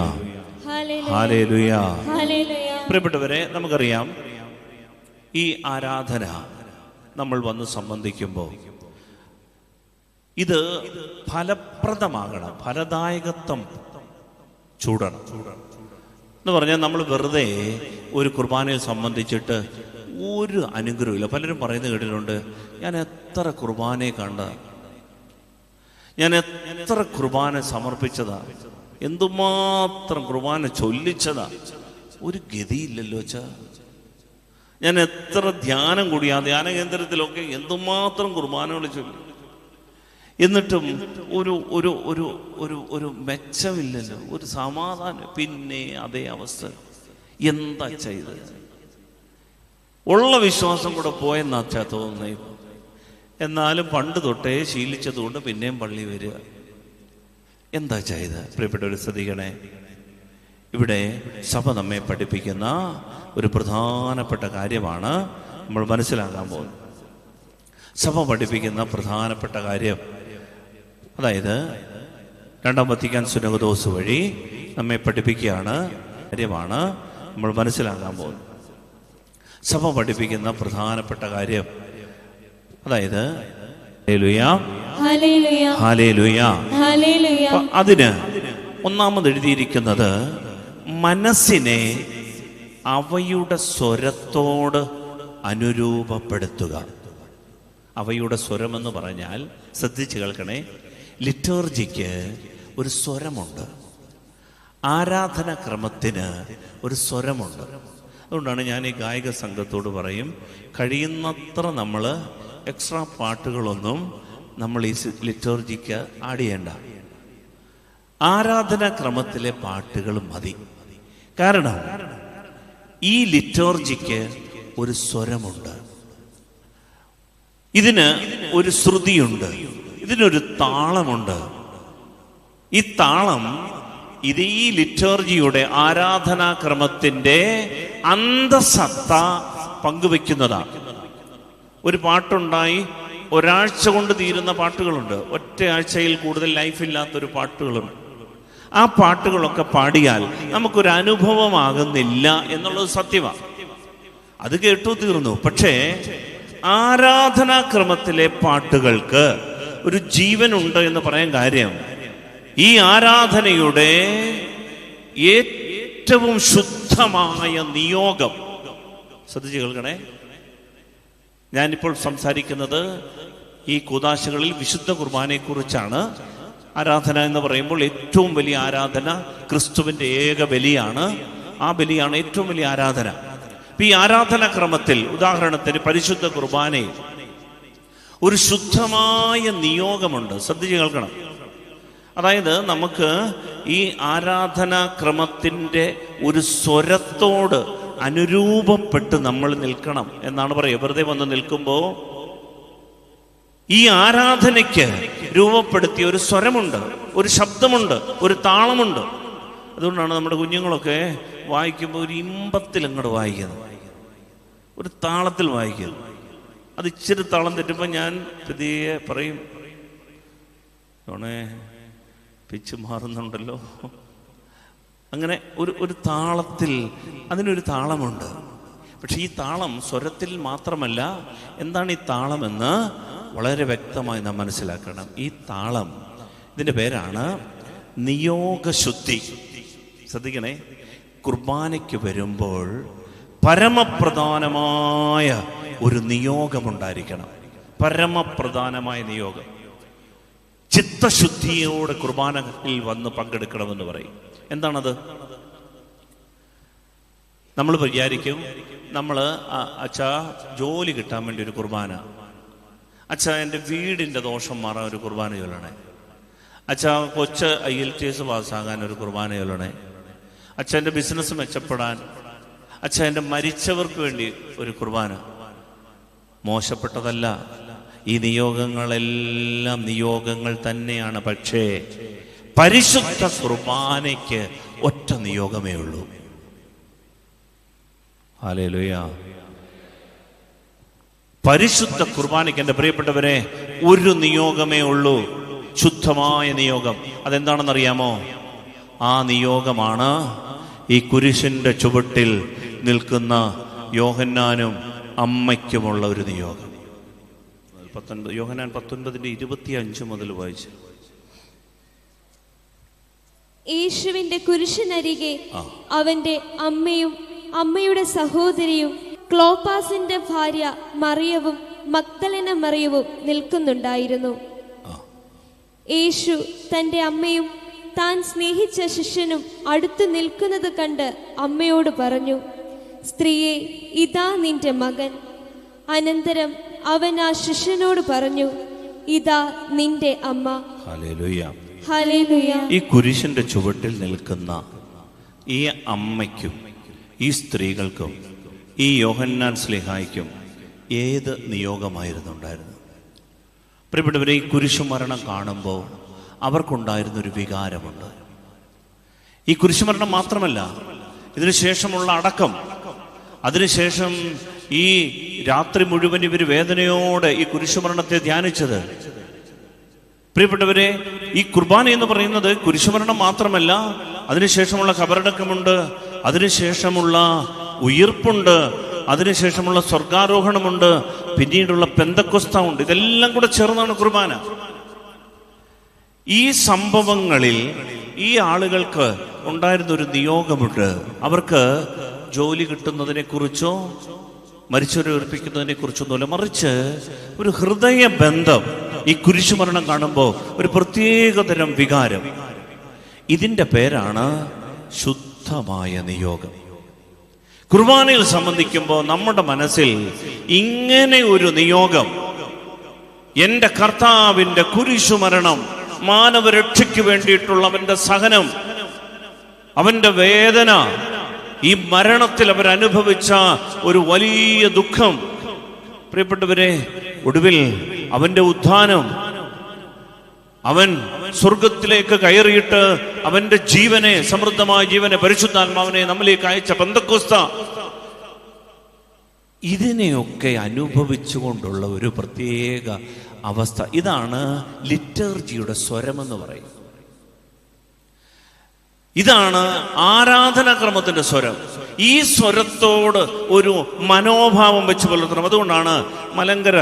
hallelujah. പ്രിയപ്പെട്ടവരെ, നമുക്കറിയാം ഈ ആരാധന നമ്മൾ വന്ന് സംബന്ധിക്കുമ്പോൾ ഇത് ഫലപ്രദമാകണം, ഫലദായകത്വം ചൂടണം എന്ന് പറഞ്ഞാൽ നമ്മൾ വെറുതെ ഒരു കുർബാനയെ സംബന്ധിച്ചിട്ട് ഒരു അനുഗ്രഹമില്ല. പലരും പറയുന്നത് കേട്ടിട്ടുണ്ട്, ഞാൻ എത്ര കുർബാനയെ കണ്ട, ഞാൻ എത്ര കുർബാന സമർപ്പിച്ചതാ, എന്തുമാത്രം കുർബാന ചൊല്ലിച്ചതാ, ഒരു ഗതിയില്ലല്ലോ അച്ഛാ. ഞാൻ എത്ര ധ്യാനം കൂടി, ആ ധ്യാന കേന്ദ്രത്തിലൊക്കെ എന്തുമാത്രം കുർബാനകൾ ചൊല്ലി, എന്നിട്ടും ഒരു ഒരു ഒരു ഒരു ഒരു മെച്ചമില്ലല്ലോ, ഒരു സമാധാനം. പിന്നെ അതേ അവസ്ഥ. എന്താ ചെയ്ത്? ഉള്ള വിശ്വാസം കൂടെ പോയെന്നാച്ചാ തോന്നുന്നത്. എന്നാലും പണ്ട് തൊട്ടേ ശീലിച്ചതുകൊണ്ട് പിന്നെയും പള്ളി വരിക. എന്താ ചെയ്ത്? പ്രിയപ്പെട്ടവർ ശ്രദ്ധിക്കണേ, ഇവിടെ സഭ നമ്മെ പഠിപ്പിക്കുന്ന ഒരു പ്രധാനപ്പെട്ട കാര്യമാണ് നമ്മൾ മനസ്സിലാക്കാൻ പോകുന്നത്. സഭ പഠിപ്പിക്കുന്ന പ്രധാനപ്പെട്ട കാര്യം, അതായത് രണ്ടാം വത്തിക്കാൻ സുനഹദോസ് വഴി നമ്മെ പഠിപ്പിക്കുകയാണ് കാര്യമാണ് നമ്മൾ മനസ്സിലാക്കാൻ പോകുന്നത്. സഭ പഠിപ്പിക്കുന്ന പ്രധാനപ്പെട്ട കാര്യം, അതായത് അതിന് ഒന്നാമത് എഴുതിയിരിക്കുന്നത് മനസ്സിനെ അവയുടെ സ്വരത്തോട് അനുരൂപപ്പെടുത്തുക. അവയുടെ സ്വരമെന്ന് പറഞ്ഞാൽ ശ്രദ്ധിച്ച് കേൾക്കണേ, ലിറ്റർജിക്ക് ഒരു സ്വരമുണ്ട്, ആരാധനാക്രമത്തിന് ഒരു സ്വരമുണ്ട്. അതുകൊണ്ടാണ് ഞാൻ ഈ ഗായക സംഘത്തോട് പറയും, കഴിയുന്നത്ര നമ്മൾ എക്സ്ട്രാ പാട്ടുകളൊന്നും നമ്മൾ ഈ ലിറ്റർജിക്ക് ആഡ് ചെയ്യേണ്ട, ആരാധനാക്രമത്തിലെ പാട്ടുകൾ മതി. കാരണം ഈ ലിറ്റർജിക്ക് ഒരു സ്വരമുണ്ട്, ഇതിന് ഒരു ശ്രുതിയുണ്ട്, ഇതിനൊരു താളമുണ്ട്. ഈ താളം ഇത് ഈ ലിറ്റർജിയുടെ ആരാധനാക്രമത്തിന്റെ അന്തസത്ത പങ്കുവെക്കുന്നതാണ്. ഒരു പാട്ടുണ്ടായി ഒരാഴ്ച കൊണ്ട് തീരുന്ന പാട്ടുകളുണ്ട്, ഒറ്റ ആഴ്ചയിൽ കൂടുതൽ ലൈഫില്ലാത്തൊരു പാട്ടുകളുണ്ട്. ആ പാട്ടുകളൊക്കെ പാടിയാൽ നമുക്കൊരു അനുഭവമാകുന്നില്ല എന്നുള്ളത് സത്യമാണ്. അത് കേട്ടു തീർന്നു. പക്ഷേ ആരാധനാക്രമത്തിലെ പാട്ടുകൾക്ക് ഒരു ജീവനുണ്ട് എന്ന് പറയാൻ കാര്യം, ഈ ആരാധനയുടെ ഏറ്റവും ശുദ്ധമായ നിയോഗം. ശ്രദ്ധിച്ച് കേൾക്കണേ, ഞാനിപ്പോൾ സംസാരിക്കുന്നത് ഈ കൂദാശകളിൽ വിശുദ്ധ കുർബാനയെക്കുറിച്ചാണ്. ആരാധന എന്ന് പറയുമ്പോൾ ഏറ്റവും വലിയ ആരാധന ക്രിസ്തുവിൻ്റെ ഏക ബലിയാണ്. ആ ബലിയാണ് ഏറ്റവും വലിയ ആരാധന. ഈ ആരാധനാക്രമത്തിൽ ഉദാഹരണത്തിന് പരിശുദ്ധ കുർബാനയിൽ ഒരു ശുദ്ധമായ നിയോഗമുണ്ട്. ശ്രദ്ധിച്ച് കേൾക്കണം. അതായത് നമുക്ക് ഈ ആരാധനാക്രമത്തിൻ്റെ ഒരു സ്വരത്തോട് അനുരൂപപ്പെട്ട് നമ്മൾ നിൽക്കണം എന്നാണ് പറയുക. വെറുതെ വന്ന് നിൽക്കുമ്പോൾ ഈ ആരാധനയ്ക്ക് രൂപപ്പെടുത്തിയ ഒരു സ്വരമുണ്ട്, ഒരു ശബ്ദമുണ്ട്, ഒരു താളമുണ്ട്. അതുകൊണ്ടാണ് നമ്മുടെ കുഞ്ഞുങ്ങളൊക്കെ വായിക്കുമ്പോൾ ഒരു ഇമ്പത്തിൽ അങ്ങോട്ട് വായിക്കുന്നത്, ഒരു താളത്തിൽ വായിക്കുന്നത്. അത് ഇച്ചിരി താളം തെറ്റുമ്പോൾ ഞാൻ പതിയെ പറയും, ഓണേ പിച്ച് മാറുന്നുണ്ടല്ലോ. അങ്ങനെ ഒരു താളത്തിൽ അതിനൊരു താളമുണ്ട്. പക്ഷെ ഈ താളം സ്വരത്തിൽ മാത്രമല്ല. എന്താണ് ഈ താളമെന്ന് വളരെ വ്യക്തമായി നാം മനസ്സിലാക്കണം. ഈ താളം, ഇതിൻ്റെ പേരാണ് നിയോഗശുദ്ധി. ശ്രദ്ധിക്കണേ, കുർബാനയ്ക്ക് വരുമ്പോൾ പരമപ്രധാനമായ ഒരു നിയോഗമുണ്ടായിരിക്കണം. പരമപ്രധാനമായ നിയോഗം. ചിത്തശുദ്ധിയോടെ കുർബാനയിൽ വന്ന് പങ്കെടുക്കണമെന്ന് പറയും. എന്താണത്? നമ്മൾ വിചാരിക്കും, നമ്മൾ അച്ഛാ ജോലി കിട്ടാൻ വേണ്ടി ഒരു കുർബാന, അച്ഛാ എൻ്റെ വീടിൻ്റെ ദോഷം മാറാൻ ഒരു കുർബാന ചൊല്ലണേ, അച്ഛാ കൊച്ച് IELTS പാസ്സാകാൻ ഒരു കുർബാന ചൊല്ലണേ, അച്ഛാ എൻ്റെ ബിസിനസ് മെച്ചപ്പെടാൻ, അച്ഛാ എൻ്റെ മരിച്ചവർക്ക് വേണ്ടി ഒരു കുർബാന. മോശപ്പെട്ടതല്ല, ഈ നിയോഗങ്ങളെല്ലാം നിയോഗങ്ങൾ തന്നെയാണ്. പക്ഷേ പരിശുദ്ധ കുർബാനയ്ക്ക് ഒറ്റ നിയോഗമേ ഉള്ളൂ. ഹല്ലേലൂയ. പരിശുദ്ധ കുർബാനയ്ക്ക് എൻ്റെ പ്രിയപ്പെട്ടവരെ ഒരു നിയോഗമേ ഉള്ളൂ, ശുദ്ധമായ നിയോഗം. അതെന്താണെന്നറിയാമോ? ആ നിയോഗമാണ് ഈ കുരിശിൻ്റെ ചുവട്ടിൽ നിൽക്കുന്ന യോഹന്നാനും അമ്മയ്ക്കുമുള്ള ഒരു നിയോഗം. യോഹന്നാൻ 19:25 മുതൽ വായിച്ചു. യേശുവിന്റെ കുരിശിനരികെ അവന്റെ അമ്മയും അമ്മയുടെ സഹോദരിയും ക്ലോപ്പാസിന്റെ ഭാര്യ മറിയവും മഗ്ദലന മറിയവും നിൽക്കുന്നുണ്ടായിരുന്നു. യേശു തൻ്റെ അമ്മയും താൻ സ്നേഹിച്ച ശിഷ്യനും അടുത്തു നിൽക്കുന്നത് കണ്ട് അമ്മയോട് പറഞ്ഞു, സ്ത്രീയെ, ഇതാ നിന്റെ മകൻ. അനന്തരം അവൻ ആ ശിഷ്യനോട് പറഞ്ഞു, ഇതാ നിന്റെ അമ്മ. Hallelujah, hallelujah. ഈ കുരിശിന്റെ ചുവട്ടിൽ നിൽക്കുന്ന ഈ അമ്മയ്ക്കും ഈ സ്ത്രീകൾക്കും ഈ യോഹന്നാൻ ശ്ലീഹായ്ക്കും ഏത് നിയോഗമായിരുന്നു ഉണ്ടായിരുന്നത്? പ്രിയപ്പെട്ടവരെ, ഈ കുരിശുമരണം കാണുമ്പോൾ അവർക്കുണ്ടായിരുന്നൊരു വികാരമുണ്ട്. ഈ കുരിശുമരണം മാത്രമല്ല, ഇതിനുശേഷമുള്ള അടക്കം, അതിനുശേഷം ഈ രാത്രി മുഴുവൻ ഇവർ വേദനയോടെ ഈ കുരിശുമരണത്തെ ധ്യാനിച്ചത്. പ്രിയപ്പെട്ടവരെ, ഈ കുർബാന എന്ന് പറയുന്നത് കുരിശുമരണം മാത്രമല്ല, അതിനുശേഷമുള്ള ഖബറടക്കമുണ്ട്, അതിനുശേഷമുള്ള ഉയിർപ്പുണ്ട്, അതിനുശേഷമുള്ള സ്വർഗാരോഹണമുണ്ട്, പിന്നീടുള്ള പെന്തക്കൊസ്ത ഉണ്ട്. ഇതെല്ലാം കൂടെ ചേർന്നാണ് കുർബാന. ഈ സംഭവങ്ങളിൽ ഈ ആളുകൾക്ക് ഉണ്ടായിരുന്നൊരു നിയോഗമുണ്ട്. അവർക്ക് ജോലി കിട്ടുന്നതിനെ കുറിച്ചോ മരിച്ചവരെ ഉയർപ്പിക്കുന്നതിനെ കുറിച്ചൊന്നുമല്ല, മറിച്ച് ഒരു ഹൃദയ ബന്ധം. ഈ കുരിശുമരണം കാണുമ്പോൾ ഒരു പ്രത്യേകതരം വികാരം. ഇതിൻ്റെ പേരാണ് ശുദ്ധമായ നിയോഗം. കുർബാനയിൽ സംബന്ധിക്കുമ്പോൾ നമ്മുടെ മനസ്സിൽ ഇങ്ങനെ ഒരു നിയോഗം, എൻ്റെ കർത്താവിൻ്റെ കുരിശുമരണം, മാനവരക്ഷയ്ക്ക് വേണ്ടിയിട്ടുള്ള അവൻ്റെ സഹനം, അവൻ്റെ വേദന, ഈ മരണത്തിൽ അവരനുഭവിച്ച ഒരു വലിയ ദുഃഖം, പ്രിയപ്പെട്ടവരെ, ഒടുവിൽ അവൻ്റെ ഉത്ഥാനം, അവൻ സ്വർഗത്തിലേക്ക് കയറിയിട്ട് അവൻ്റെ ജീവനെ, സമൃദ്ധമായ ജീവനെ, പരിശുദ്ധാത്മാവിനെ നമ്മിലേക്ക് അയച്ച പെന്തക്കോസ്ത, ഇതിനെയൊക്കെ അനുഭവിച്ചുകൊണ്ടുള്ള ഒരു പ്രത്യേക അവസ്ഥ. ഇതാണ് ലിറ്റർജിയുടെ സ്വരമെന്ന് പറയും. ഇതാണ് ആരാധനാക്രമത്തിന്റെ സ്വരം. ഈ സ്വരത്തോട് ഒരു മനോഭാവം വെച്ച് പുലർത്തണം. അതുകൊണ്ടാണ് മലങ്കര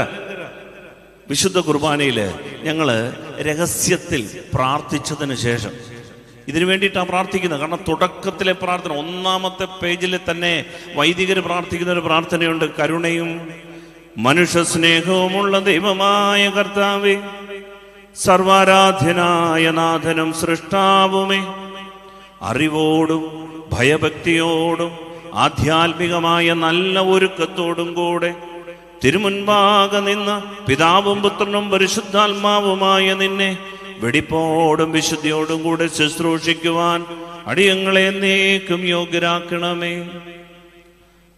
വിശുദ്ധ കുർബാനയില് ഞങ്ങൾ രഹസ്യത്തിൽ പ്രാർത്ഥിച്ചതിന് ശേഷം, ഇതിനു വേണ്ടിയിട്ടാണ് പ്രാർത്ഥിക്കുന്നത്. കാരണം തുടക്കത്തിലെ പ്രാർത്ഥന, ഒന്നാമത്തെ പേജിൽ തന്നെ വൈദികർ പ്രാർത്ഥിക്കുന്ന ഒരു പ്രാർത്ഥനയുണ്ട്. കരുണയും മനുഷ്യ സ്നേഹവുമുള്ള ദൈവമായ കർത്താവേ, സർവാരാധ്യനായ നാഥനും സൃഷ്ടാവുമേ, അറിവോടും ഭയഭക്തിയോടും ആധ്യാത്മികമായ നല്ല ഒരുക്കത്തോടും കൂടെ തിരുമുൻപാകെ നിന്ന് പിതാവും പുത്രനും പരിശുദ്ധാത്മാവുമായ നിന്നെ വെടിപ്പോടും വിശുദ്ധിയോടും കൂടെ ശുശ്രൂഷിക്കുവാൻ അടിയങ്ങളെ എന്നേക്കും യോഗ്യരാക്കണമേ.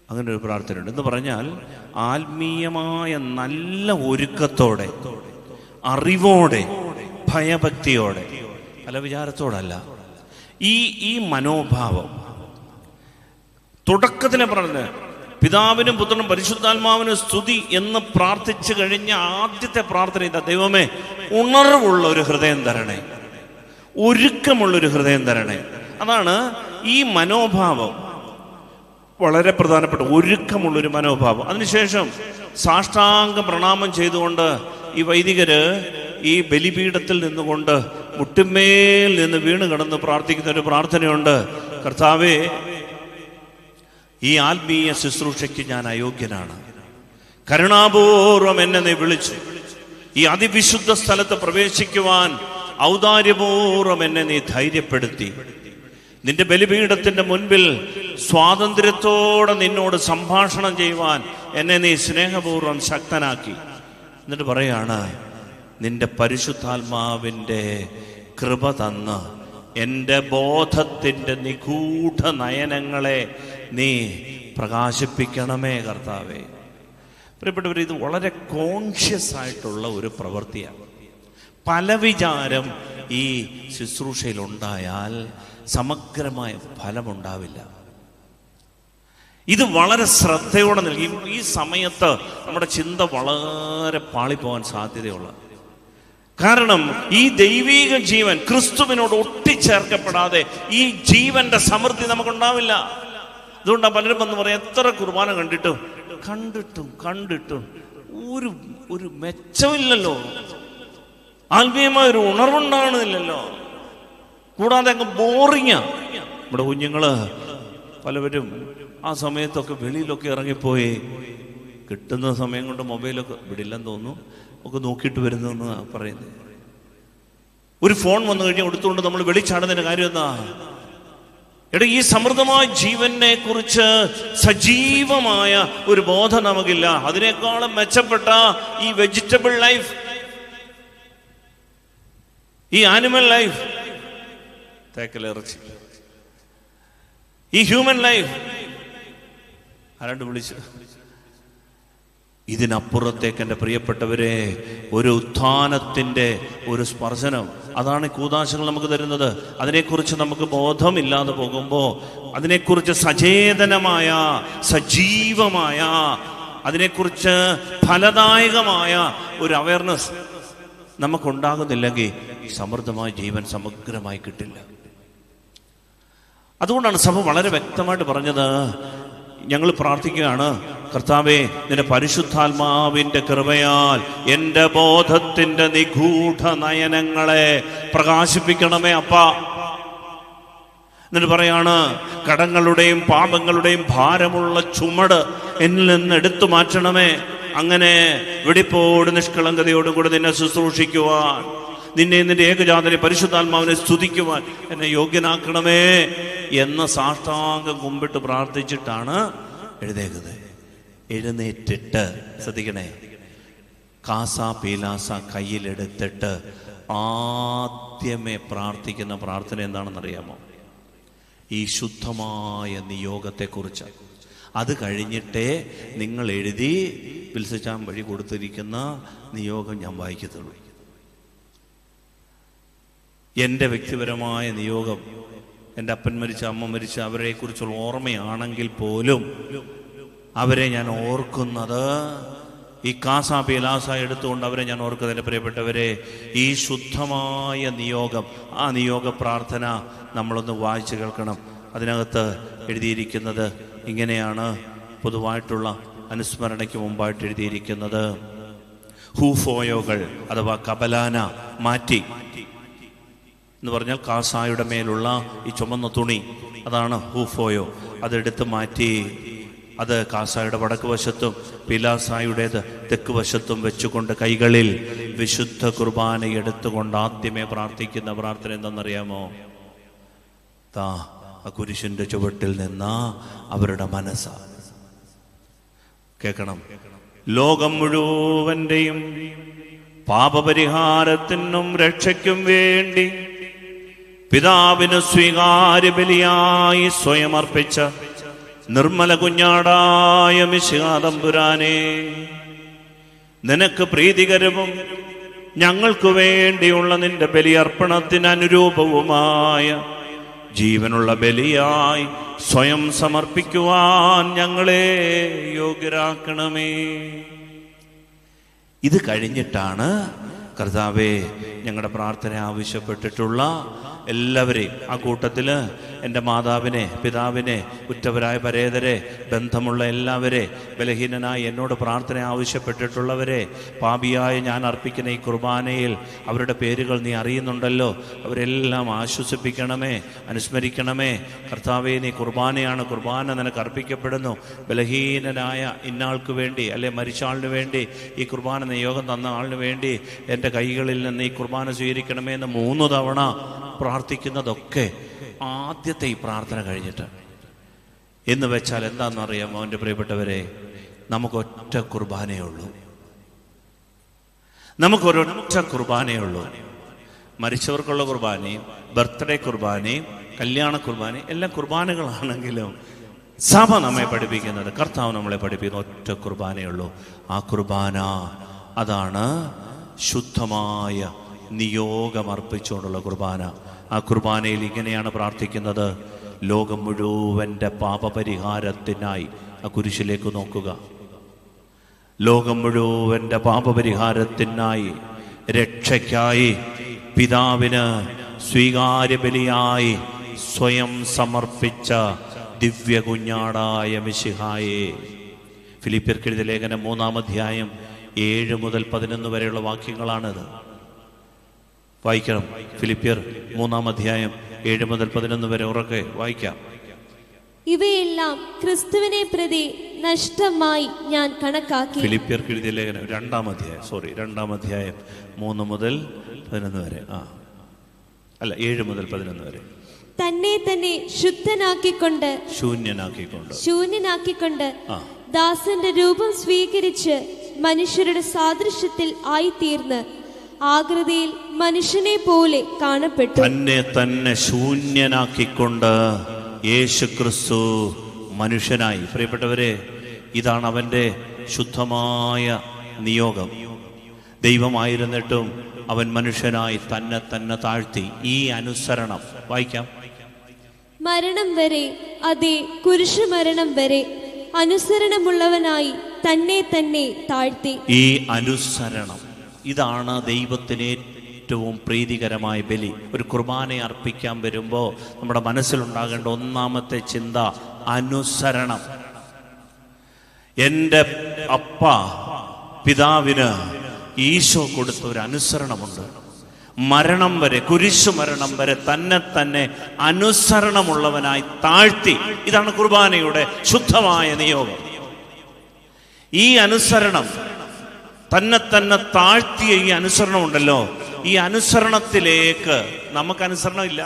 അങ്ങനെ ഒരു പ്രാർത്ഥനയുണ്ട്. എന്ന് പറഞ്ഞാൽ ആത്മീയമായ നല്ല ഒരുക്കത്തോടെ, അറിവോടെ, ഭയഭക്തിയോടെ, പല വിചാരത്തോടല്ല, ഈ മനോഭാവം തുടക്കത്തിലെ പറഞ്ഞ പിതാവിനും പുത്രനും പരിശുദ്ധാത്മാവിനും സ്തുതി എന്ന് പ്രാർത്ഥിച്ചു കഴിഞ്ഞ ആദ്യത്തെ പ്രാർത്ഥന ഇതാ: ദൈവമേ, ഉണർവുള്ള ഒരു ഹൃദയം തരണേ, ഒരുക്കമുള്ളൊരു ഹൃദയം തരണേ. അതാണ് ഈ മനോഭാവം, വളരെ പ്രധാനപ്പെട്ട ഒരുക്കമുള്ളൊരു മനോഭാവം. അതിനുശേഷം സാഷ്ടാംഗ പ്രണാമം ചെയ്തുകൊണ്ട് ഈ വൈദികര് ഈ ബലിപീഠത്തിൽ നിന്നുകൊണ്ട് മുട്ടുമേൽ നിന്ന് വീണ് കിടന്ന് പ്രാർത്ഥിക്കുന്ന ഒരു പ്രാർത്ഥനയുണ്ട്. കർത്താവേ, ഈ ആത്മീയ ശുശ്രൂഷയ്ക്ക് ഞാൻ അയോഗ്യനാണ്. കരുണാപൂർവം എന്നെ നീ വിളിച്ചു. ഈ അതിവിശുദ്ധ സ്ഥലത്ത് പ്രവേശിക്കുവാൻ ഔദാര്യപൂർവം എന്നെ നീ ധൈര്യപ്പെടുത്തി. നിന്റെ ബലിപീഠത്തിന്റെ മുൻപിൽ സ്വാതന്ത്ര്യത്തോടെ നിന്നോട് സംഭാഷണം ചെയ്യുവാൻ എന്നെ നീ സ്നേഹപൂർവം ശക്തനാക്കി. എന്നിട്ട് പറയാണ്, നിന്റെ പരിശുദ്ധാത്മാവിൻ്റെ കൃപ തന്ന് എൻ്റെ ബോധത്തിൻ്റെ നിഗൂഢ നയനങ്ങളെ നീ പ്രകാശിപ്പിക്കണമേ കർത്താവേ. പ്രിയപ്പെട്ടവർ, ഇത് വളരെ കോൺഷ്യസ് ആയിട്ടുള്ള ഒരു പ്രവൃത്തിയാണ്. പല വിചാരം ഈ ശുശ്രൂഷയിലുണ്ടായാൽ സമഗ്രമായ ഫലമുണ്ടാവില്ല. ഇത് വളരെ ശ്രദ്ധയോടെ നൽകി. ഈ സമയത്ത് നമ്മുടെ ചിന്ത വളരെ പാളിപ്പോവാൻ സാധ്യതയുള്ള, കാരണം ഈ ദൈവീക ജീവൻ ക്രിസ്തുവിനോട് ഒട്ടിച്ചേർക്കപ്പെടാതെ ഈ ജീവന്റെ സമൃദ്ധി നമുക്കുണ്ടാവില്ല. അതുകൊണ്ടാണ് പലരും വന്ന് പറയാം, എത്ര കുർബാന കണ്ടിട്ടും ഒരു മെച്ചമില്ലല്ലോ, ആത്മീയമായ ഒരു ഉണർവുണ്ടാകുന്നില്ലല്ലോ, കൂടാതെ അങ്ങ് ബോറിങ്ങാ. നമ്മുടെ കുഞ്ഞുങ്ങള് പലവരും ആ സമയത്തൊക്കെ വെളിയിലൊക്കെ ഇറങ്ങിപ്പോയി കിട്ടുന്ന സമയം കൊണ്ട് മൊബൈലൊക്കെ വിടില്ലെന്ന് തോന്നുന്നു ഒക്കെ നോക്കിയിട്ട് വരുന്നതെന്ന് പറയുന്നത്. ഒരു ഫോൺ വന്നു കഴിഞ്ഞാൽ എടുത്തുകൊണ്ട് നമ്മൾ വെളിച്ചാടുന്നതിന് കാര്യം എന്താ? എടാ, ഈ സമൃദ്ധമായ ജീവനെ കുറിച്ച് സജീവമായ ഒരു ബോധം നമുക്കില്ല. അതിനേക്കാളും മെച്ചപ്പെട്ട ഈ വെജിറ്റബിൾ ലൈഫ്, ഈ ആനിമൽ ലൈഫ്, തേക്കലിറച്ചി, ഈ ഹ്യൂമൻ ലൈഫ് ആരാണ്ട് വിളിച്ചു. ഇതിനപ്പുറത്തേക്ക് എൻ്റെ പ്രിയപ്പെട്ടവരെ ഒരു ഉത്ഥാനത്തിൻ്റെ ഒരു സ്പർശനം, അതാണ് കൂദാശകൾ നമുക്ക് തരുന്നത്. അതിനെക്കുറിച്ച് നമുക്ക് ബോധമില്ലാതെ പോകുമ്പോൾ, അതിനെക്കുറിച്ച് സചേതനമായ സജീവമായ അതിനെക്കുറിച്ച് ഫലദായകമായ ഒരു അവയർനെസ് നമുക്കുണ്ടാകുന്നില്ലെങ്കിൽ സമൃദ്ധമായ ജീവൻ സമഗ്രമായി കിട്ടില്ല. അതുകൊണ്ടാണ് സഭ വളരെ വ്യക്തമായിട്ട് പറഞ്ഞത്. ഞങ്ങൾ പ്രാർത്ഥിക്കുകയാണ്, കർത്താവേ, നിന്റെ പരിശുദ്ധാത്മാവിൻ്റെ കൃപയാൽ എൻ്റെ ബോധത്തിൻ്റെ നിഗൂഢ നയനങ്ങളെ പ്രകാശിപ്പിക്കണമേ അപ്പാ. എന്നിട്ട് പറയാണ്, കടങ്ങളുടെയും പാപങ്ങളുടെയും ഭാരമുള്ള ചുമട് എന്നിൽ നിന്ന് എടുത്തു മാറ്റണമേ. അങ്ങനെ വെടിപ്പോട് നിഷ്കളങ്കതയോടും കൂടെ നിന്നെ ശുശ്രൂഷിക്കുവാൻ, നിന്നെ നിന്റെ ഏകജാതനെ പരിശുദ്ധാത്മാവിനെ സ്തുതിക്കുവാൻ എന്നെ യോഗ്യനാക്കണമേ എന്ന് സാഷ്ടാംഗം കുമ്പിട്ട് പ്രാർത്ഥിച്ചിട്ടാണ് എഴുന്നേക്കുന്നത്. എഴുന്നേറ്റിട്ട് ശ്രദ്ധിക്കണേ, കാസ പീലാസ കയ്യിലെടുത്തിട്ട് ആദ്യമേ പ്രാർത്ഥിക്കുന്ന പ്രാർത്ഥന എന്താണെന്നറിയാമോ? ഈ ശുദ്ധമായ നിയോഗത്തെക്കുറിച്ച്. അത് കഴിഞ്ഞിട്ടേ നിങ്ങൾ എഴുതി വിൽസച്ചാൻ വഴി കൊടുത്തിരിക്കുന്ന നിയോഗം ഞാൻ വായിക്കത്തുള്ളൂ. എൻ്റെ വ്യക്തിപരമായ നിയോഗം, എൻ്റെ അപ്പൻ മരിച്ച, അമ്മ മരിച്ച, അവരെക്കുറിച്ചുള്ള ഓർമ്മയാണെങ്കിൽ പോലും അവരെ ഞാൻ ഓർക്കുന്നത് ഈ കാസ പീലാസ എടുത്തുകൊണ്ട് അവരെ ഞാൻ ഓർക്കുന്നത്. എൻ്റെ പ്രിയപ്പെട്ടവരെ, ഈ ശുദ്ധമായ നിയോഗം, ആ നിയോഗ പ്രാർത്ഥന നമ്മളൊന്ന് വായിച്ചു കേൾക്കണം. അതിനകത്ത് എഴുതിയിരിക്കുന്നത് ഇങ്ങനെയാണ്. പൊതുവായിട്ടുള്ള അനുസ്മരണയ്ക്ക് മുമ്പായിട്ട് എഴുതിയിരിക്കുന്നത്, ഹൂഫോയോകൾ അഥവാ കബലാന മാറ്റി എന്ന് പറഞ്ഞാൽ കാസായുടെ മേലുള്ള ഈ ചുമന്ന തുണി, അതാണ് ഹൂഫോയോ. അതെടുത്ത് മാറ്റി അത് കാസായുടെ വടക്ക് വശത്തും പീലാസായുടേത് തെക്ക് വശത്തും വെച്ചുകൊണ്ട് കൈകളിൽ വിശുദ്ധ കുർബാന എടുത്തുകൊണ്ട് ആദ്യമേ പ്രാർത്ഥിക്കുന്ന പ്രാർത്ഥന എന്തെന്നറിയാമോ? താ ആ കുരിശിന്റെ ചുവട്ടിൽ നിന്ന അവരുടെ മനസ്സ കേൾക്കണം. ലോകം മുഴുവന്റെയും പാപപരിഹാരത്തിനും രക്ഷയ്ക്കും വേണ്ടി പിതാവിന് സ്വീകാര്യ ബലിയായി സ്വയം അർപ്പിച്ച നിർമ്മല കുഞ്ഞാടായ മിശിഹാ തമ്പുരാനെ, നിനക്ക് പ്രീതികരവും ഞങ്ങൾക്ക് വേണ്ടിയുള്ള നിന്റെ ബലിയർപ്പണത്തിന് അനുരൂപവുമായ ജീവനുള്ള ബലിയായി സ്വയം സമർപ്പിക്കുവാൻ ഞങ്ങളെ യോഗ്യരാക്കണമേ. ഇത് കഴിഞ്ഞിട്ടാണ് കർത്താവേ ഞങ്ങളുടെ പ്രാർത്ഥന ആവശ്യപ്പെട്ടിട്ടുള്ള എല്ലാവരെയും, ആ കൂട്ടത്തിൽ എൻ്റെ മാതാവിനെ, പിതാവിനെ, ഉറ്റവരായ പരേതരെ, ബന്ധമുള്ള എല്ലാവരെ, ബലഹീനനായി എന്നോട് പ്രാർത്ഥന ആവശ്യപ്പെട്ടിട്ടുള്ളവരെ, പാപിയായ ഞാൻ അർപ്പിക്കുന്ന ഈ കുർബാനയിൽ അവരുടെ പേരുകൾ നീ അറിയുന്നുണ്ടല്ലോ, അവരെല്ലാം ആശ്വസിപ്പിക്കണമേ, അനുസ്മരിക്കണമേ. കർത്താവേ, നീ കുർബാനയാണ്, കുർബാന നിനക്ക് അർപ്പിക്കപ്പെടുന്നു. ബലഹീനനായ ഇന്നാൾക്ക് വേണ്ടി, അല്ലെ മരിച്ച ആളിന് വേണ്ടി, ഈ കുർബാന നിയോഗം തന്ന ആളിന് വേണ്ടി എൻ്റെ കൈകളിൽ നിന്ന് ഈ കുർബാന സ്വീകരിക്കണമേ എന്ന് 3 തവണ പ്രാർത്ഥിക്കുന്നതൊക്കെ ആദ്യത്തെ ഈ പ്രാർത്ഥന കഴിഞ്ഞിട്ട്. എന്ന് വെച്ചാൽ എന്താണെന്നറിയാമോ എൻ്റെ പ്രിയപ്പെട്ടവരെ? നമുക്കൊറ്റ കുർബാനയുള്ളൂ, നമുക്കൊരൊറ്റ കുർബാനയുള്ളൂ. മരിച്ചവർക്കുള്ള കുർബാനയും ബർത്ത്ഡേ കുർബാനയും കല്യാണ കുർബാനയും എല്ലാം കുർബാനകളാണെങ്കിലും സഭ നമ്മെ പഠിപ്പിക്കുന്നത്, കർത്താവ് നമ്മളെ പഠിപ്പിക്കുന്ന ഒറ്റ കുർബാനയുള്ളൂ. ആ കുർബാന അതാണ് ശുദ്ധമായ നിയോഗമർപ്പിച്ചുകൊണ്ടുള്ള കുർബാന. ആ കുർബാനയിൽ ഇങ്ങനെയാണ് പ്രാർത്ഥിക്കുന്നത്: ലോകം മുഴുവൻ്റെ പാപപരിഹാരത്തിനായി, ആ കുരിശിലേക്ക് നോക്കുക, ലോകം മുഴുവൻ്റെ പാപപരിഹാരത്തിനായി, രക്ഷയ്ക്കായി പിതാവിന് സ്വീകാര്യ ബലിയായി സ്വയം സമർപ്പിച്ച ദിവ്യ കുഞ്ഞാടായ മിശിഹായെ. ഫിലിപ്പിയർക്ക് എഴുതിയ ലേഖനം 3-ാം അധ്യായം 7 മുതൽ 11 വരെയുള്ള വാക്യങ്ങളാണിത്. വായിക്കണം. ഫിലിപ്പിയർ 3-ാം അധ്യായം 7 മുതൽ 11 വരെ ഉറക്കെ വായിക്കാം. ഇവയെല്ലാം ക്രിസ്തുവിനെ പ്രതി നഷ്ടമായി ഞാൻ കണക്കാക്കി. ഫിലിപ്പിയർക്ക് എഴുതിയ ലേഖനം 2-ാം അധ്യായം 3 മുതൽ 11 വരെ. 7 മുതൽ 11 വരെ. തന്നെ തന്നെ ശുദ്ധനാക്കിക്കൊണ്ട് ശൂന്യനാക്കിക്കൊണ്ട് ദാസന്റെ രൂപം സ്വീകരിച്ച് മനുഷ്യരുടെ സാദൃശ്യത്തിൽ ആയിത്തീർന്ന് ആകൃതിയിൽ മനുഷ്യനെ പോലെ കാണപ്പെട്ടു. തന്നെ തന്നെ ശൂന്യനാക്കിക്കൊണ്ട് യേശുക്രിസ്തു മനുഷ്യനായി. പ്രിയപ്പെട്ടവരെ, ഇതാണ് അവന്റെ ശുദ്ധമായ നിയോഗം. ദൈവമായിരുന്നിട്ടും അവൻ മനുഷ്യനായി തന്നെ തന്നെ താഴ്ത്തി. ഈ അനുസരണം വായിക്കാം. മരണം വരെ, അതെ കുരിശുമരണം വരെ അനുസരണമുള്ളവനായി തന്നെ തന്നെ താഴ്ത്തി. ഈ അനുസരണം, ഇതാണ് ദൈവത്തിന് ഏറ്റവും പ്രീതികരമായ ബലി. ഒരു കുർബാന അർപ്പിക്കാൻ വരുമ്പോൾ നമ്മുടെ മനസ്സിലുണ്ടാകേണ്ട ഒന്നാമത്തെ ചിന്ത അനുസരണം. എൻ്റെ പിതാവിന് ഈശോ കൊടുത്ത ഒരു അനുസരണമുണ്ട്. മരണം വരെ, കുരിശു മരണം വരെ തന്നെ തന്നെ അനുസരണമുള്ളവനായി താഴ്ത്തി. ഇതാണ് കുർബാനയുടെ ശുദ്ധമായ നിയോഗം. ഈ അനുസരണം, തന്നെ തന്നെ താഴ്ത്തിയ ഈ അനുസരണം ഉണ്ടല്ലോ, ഈ അനുസരണത്തിലേക്ക് നമുക്ക് അനുസരണമില്ല,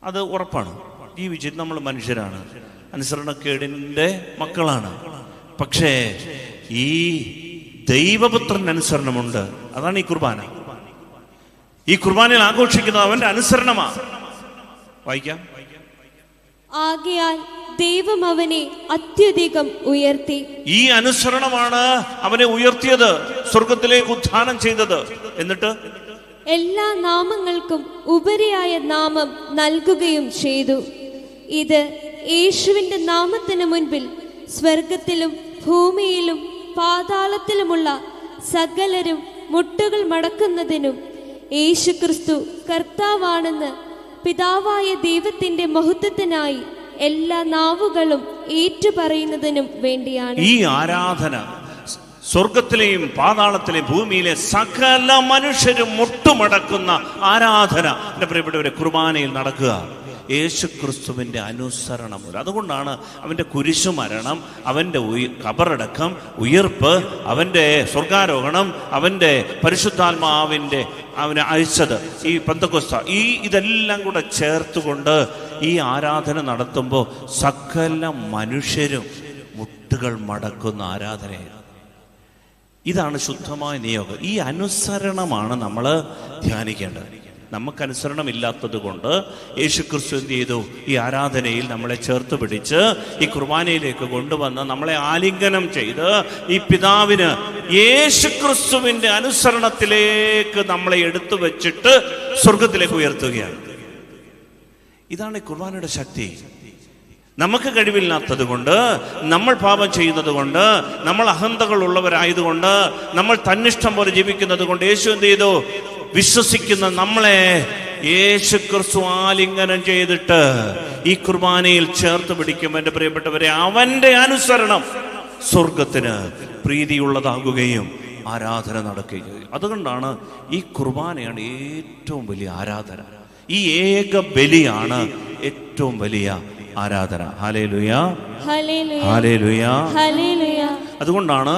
അത് ഉറപ്പാണ്. ജീവിച്ചിട്ട് നമ്മൾ മനുഷ്യരാണ്, അനുസരണക്കേടിൻ്റെ മക്കളാണ്. പക്ഷേ ഈ ദൈവപുത്രൻ അനുസരണമുണ്ട്. അതാണ് ഈ കുർബാന. ഈ കുർബാനയിൽ ആഘോഷിക്കുന്നത് അവന്റെ അനുസരണമാണ്. വായിക്കാം. ആകയാൽ ദൈവം അവനെ അത്യധികം ഉയർത്തി. ഈ അനുസരണമാണ് അവനെ ഉയർത്തിയത്, സ്വർഗത്തിലേക്ക് ഉത്ഥാനം ചെയ്തത്. എന്നിട്ട് എല്ലാ നാമങ്ങൾക്കും ഉപരിയായ നാമം നൽകുകയും ചെയ്തു. ഇത് യേശുവിന്റെ നാമത്തിന് മുൻപിൽ സ്വർഗത്തിലും ഭൂമിയിലും പാതാളത്തിലുമുള്ള സകലരും മുട്ടുകൾ മടക്കുന്നതിനും യേശുക്രിസ്തു കർത്താവാണെന്ന് പിതാവായ ദൈവത്തിന്റെ മഹത്വത്തിനായി എല്ലാ നാവുകളും ഏറ്റുപറയുന്നതിനും വേണ്ടിയാണ്. ഈ ആരാധന സ്വർഗത്തിലെയും പാതാളത്തിലെയും ഭൂമിയിലെ സകല മനുഷ്യരും മുട്ടുമടക്കുന്ന ആരാധന എൻ്റെ പ്രിയപ്പെട്ടവരെ കുർബാനയിൽ നടക്കുക. യേശുക്രിസ്തുവിൻ്റെ അനുസരണം. അതുകൊണ്ടാണ് അവൻ്റെ കുരിശുമരണം, അവൻ്റെ ഖബറടക്കം, ഉയർപ്പ്, അവൻ്റെ സ്വർഗാരോഹണം, അവൻ്റെ പരിശുദ്ധാത്മാവിൻ്റെ അവനെ അയച്ചത്, ഈ പെന്തക്കോസ്ത, ഇതെല്ലാം കൂടെ ചേർത്തുകൊണ്ട് ഈ ആരാധന നടത്തുമ്പോൾ സകല മനുഷ്യരും മുട്ടുകൾ മടക്കുന്ന ആരാധനയാണ്. ഇതാണ് ശുദ്ധമായ നിയോഗം. ഈ അനുസരണമാണ് നമ്മൾ ധ്യാനിക്കേണ്ടത്. നമുക്കനുസരണമില്ലാത്തത് കൊണ്ട് യേശുക്രിസ്തു എന്ത് ചെയ്തു? ഈ ആരാധനയിൽ നമ്മളെ ചേർത്ത് പിടിച്ച് ഈ കുർബാനയിലേക്ക് കൊണ്ടുവന്ന് നമ്മളെ ആലിംഗനം ചെയ്ത് ഈ പിതാവിന് യേശുക്രിസ്തുവിൻ്റെ അനുസരണത്തിലേക്ക് നമ്മളെ എടുത്തു വെച്ചിട്ട് സ്വർഗത്തിലേക്ക് ഉയർത്തുകയാണ്. ഇതാണ് ഈ കുർബാനയുടെ ശക്തി. നമുക്ക് കഴിവില്ലാത്തത് കൊണ്ട്, നമ്മൾ പാപം ചെയ്യുന്നത് കൊണ്ട്, നമ്മൾ അഹന്തകൾ ഉള്ളവരായതുകൊണ്ട്, നമ്മൾ തന്നിഷ്ടം പോലെ ജീവിക്കുന്നത് കൊണ്ട് യേശു എന്ത് ചെയ്തു? വിശ്വസിക്കുന്ന നമ്മളെ യേശുക്രിസ്തു ആലിംഗനം ചെയ്തിട്ട് ഈ കുർബാനയിൽ ചേർത്ത് പിടിക്കും. എൻ്റെ പ്രിയപ്പെട്ടവരെ, അവന്റെ അനുസരണം സ്വർഗത്തിന് പ്രീതിയുള്ളതാകുകയും ആരാധന നടക്കുകയും ചെയ്യും. അതുകൊണ്ടാണ് ഈ കുർബാനയാണ് ഏറ്റവും വലിയ ആരാധന. ഈ ഏക ബലിയാണ് ഏറ്റവും വലിയ ആരാധന. Hallelujah, hallelujah, hallelujah. അതുകൊണ്ടാണ്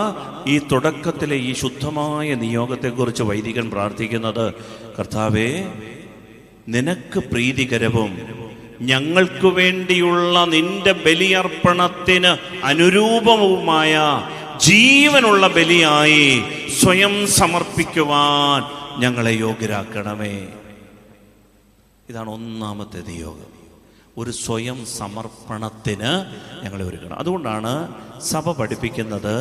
ഈ തുടക്കത്തിലെ ഈ ശുദ്ധമായ നിയോഗത്തെക്കുറിച്ച് വൈദികൻ പ്രാർത്ഥിക്കുന്നത്, കർത്താവേ, നിനക്ക് പ്രീതികരവും ഞങ്ങൾക്ക് വേണ്ടിയുള്ള നിന്റെ ബലിയർപ്പണത്തിന് അനുരൂപവുമായ ജീവനുള്ള ബലിയായി സ്വയം സമർപ്പിക്കുവാൻ ഞങ്ങളെ യോഗ്യരാക്കണമേ. ഇതാണ് ഒന്നാമത്തെ നിയോഗം. ഒരു സ്വയം സമർപ്പണത്തിന് ഞങ്ങളെ ഒരുക്കണം. അതുകൊണ്ടാണ് സഭ പഠിപ്പിക്കുന്നത്,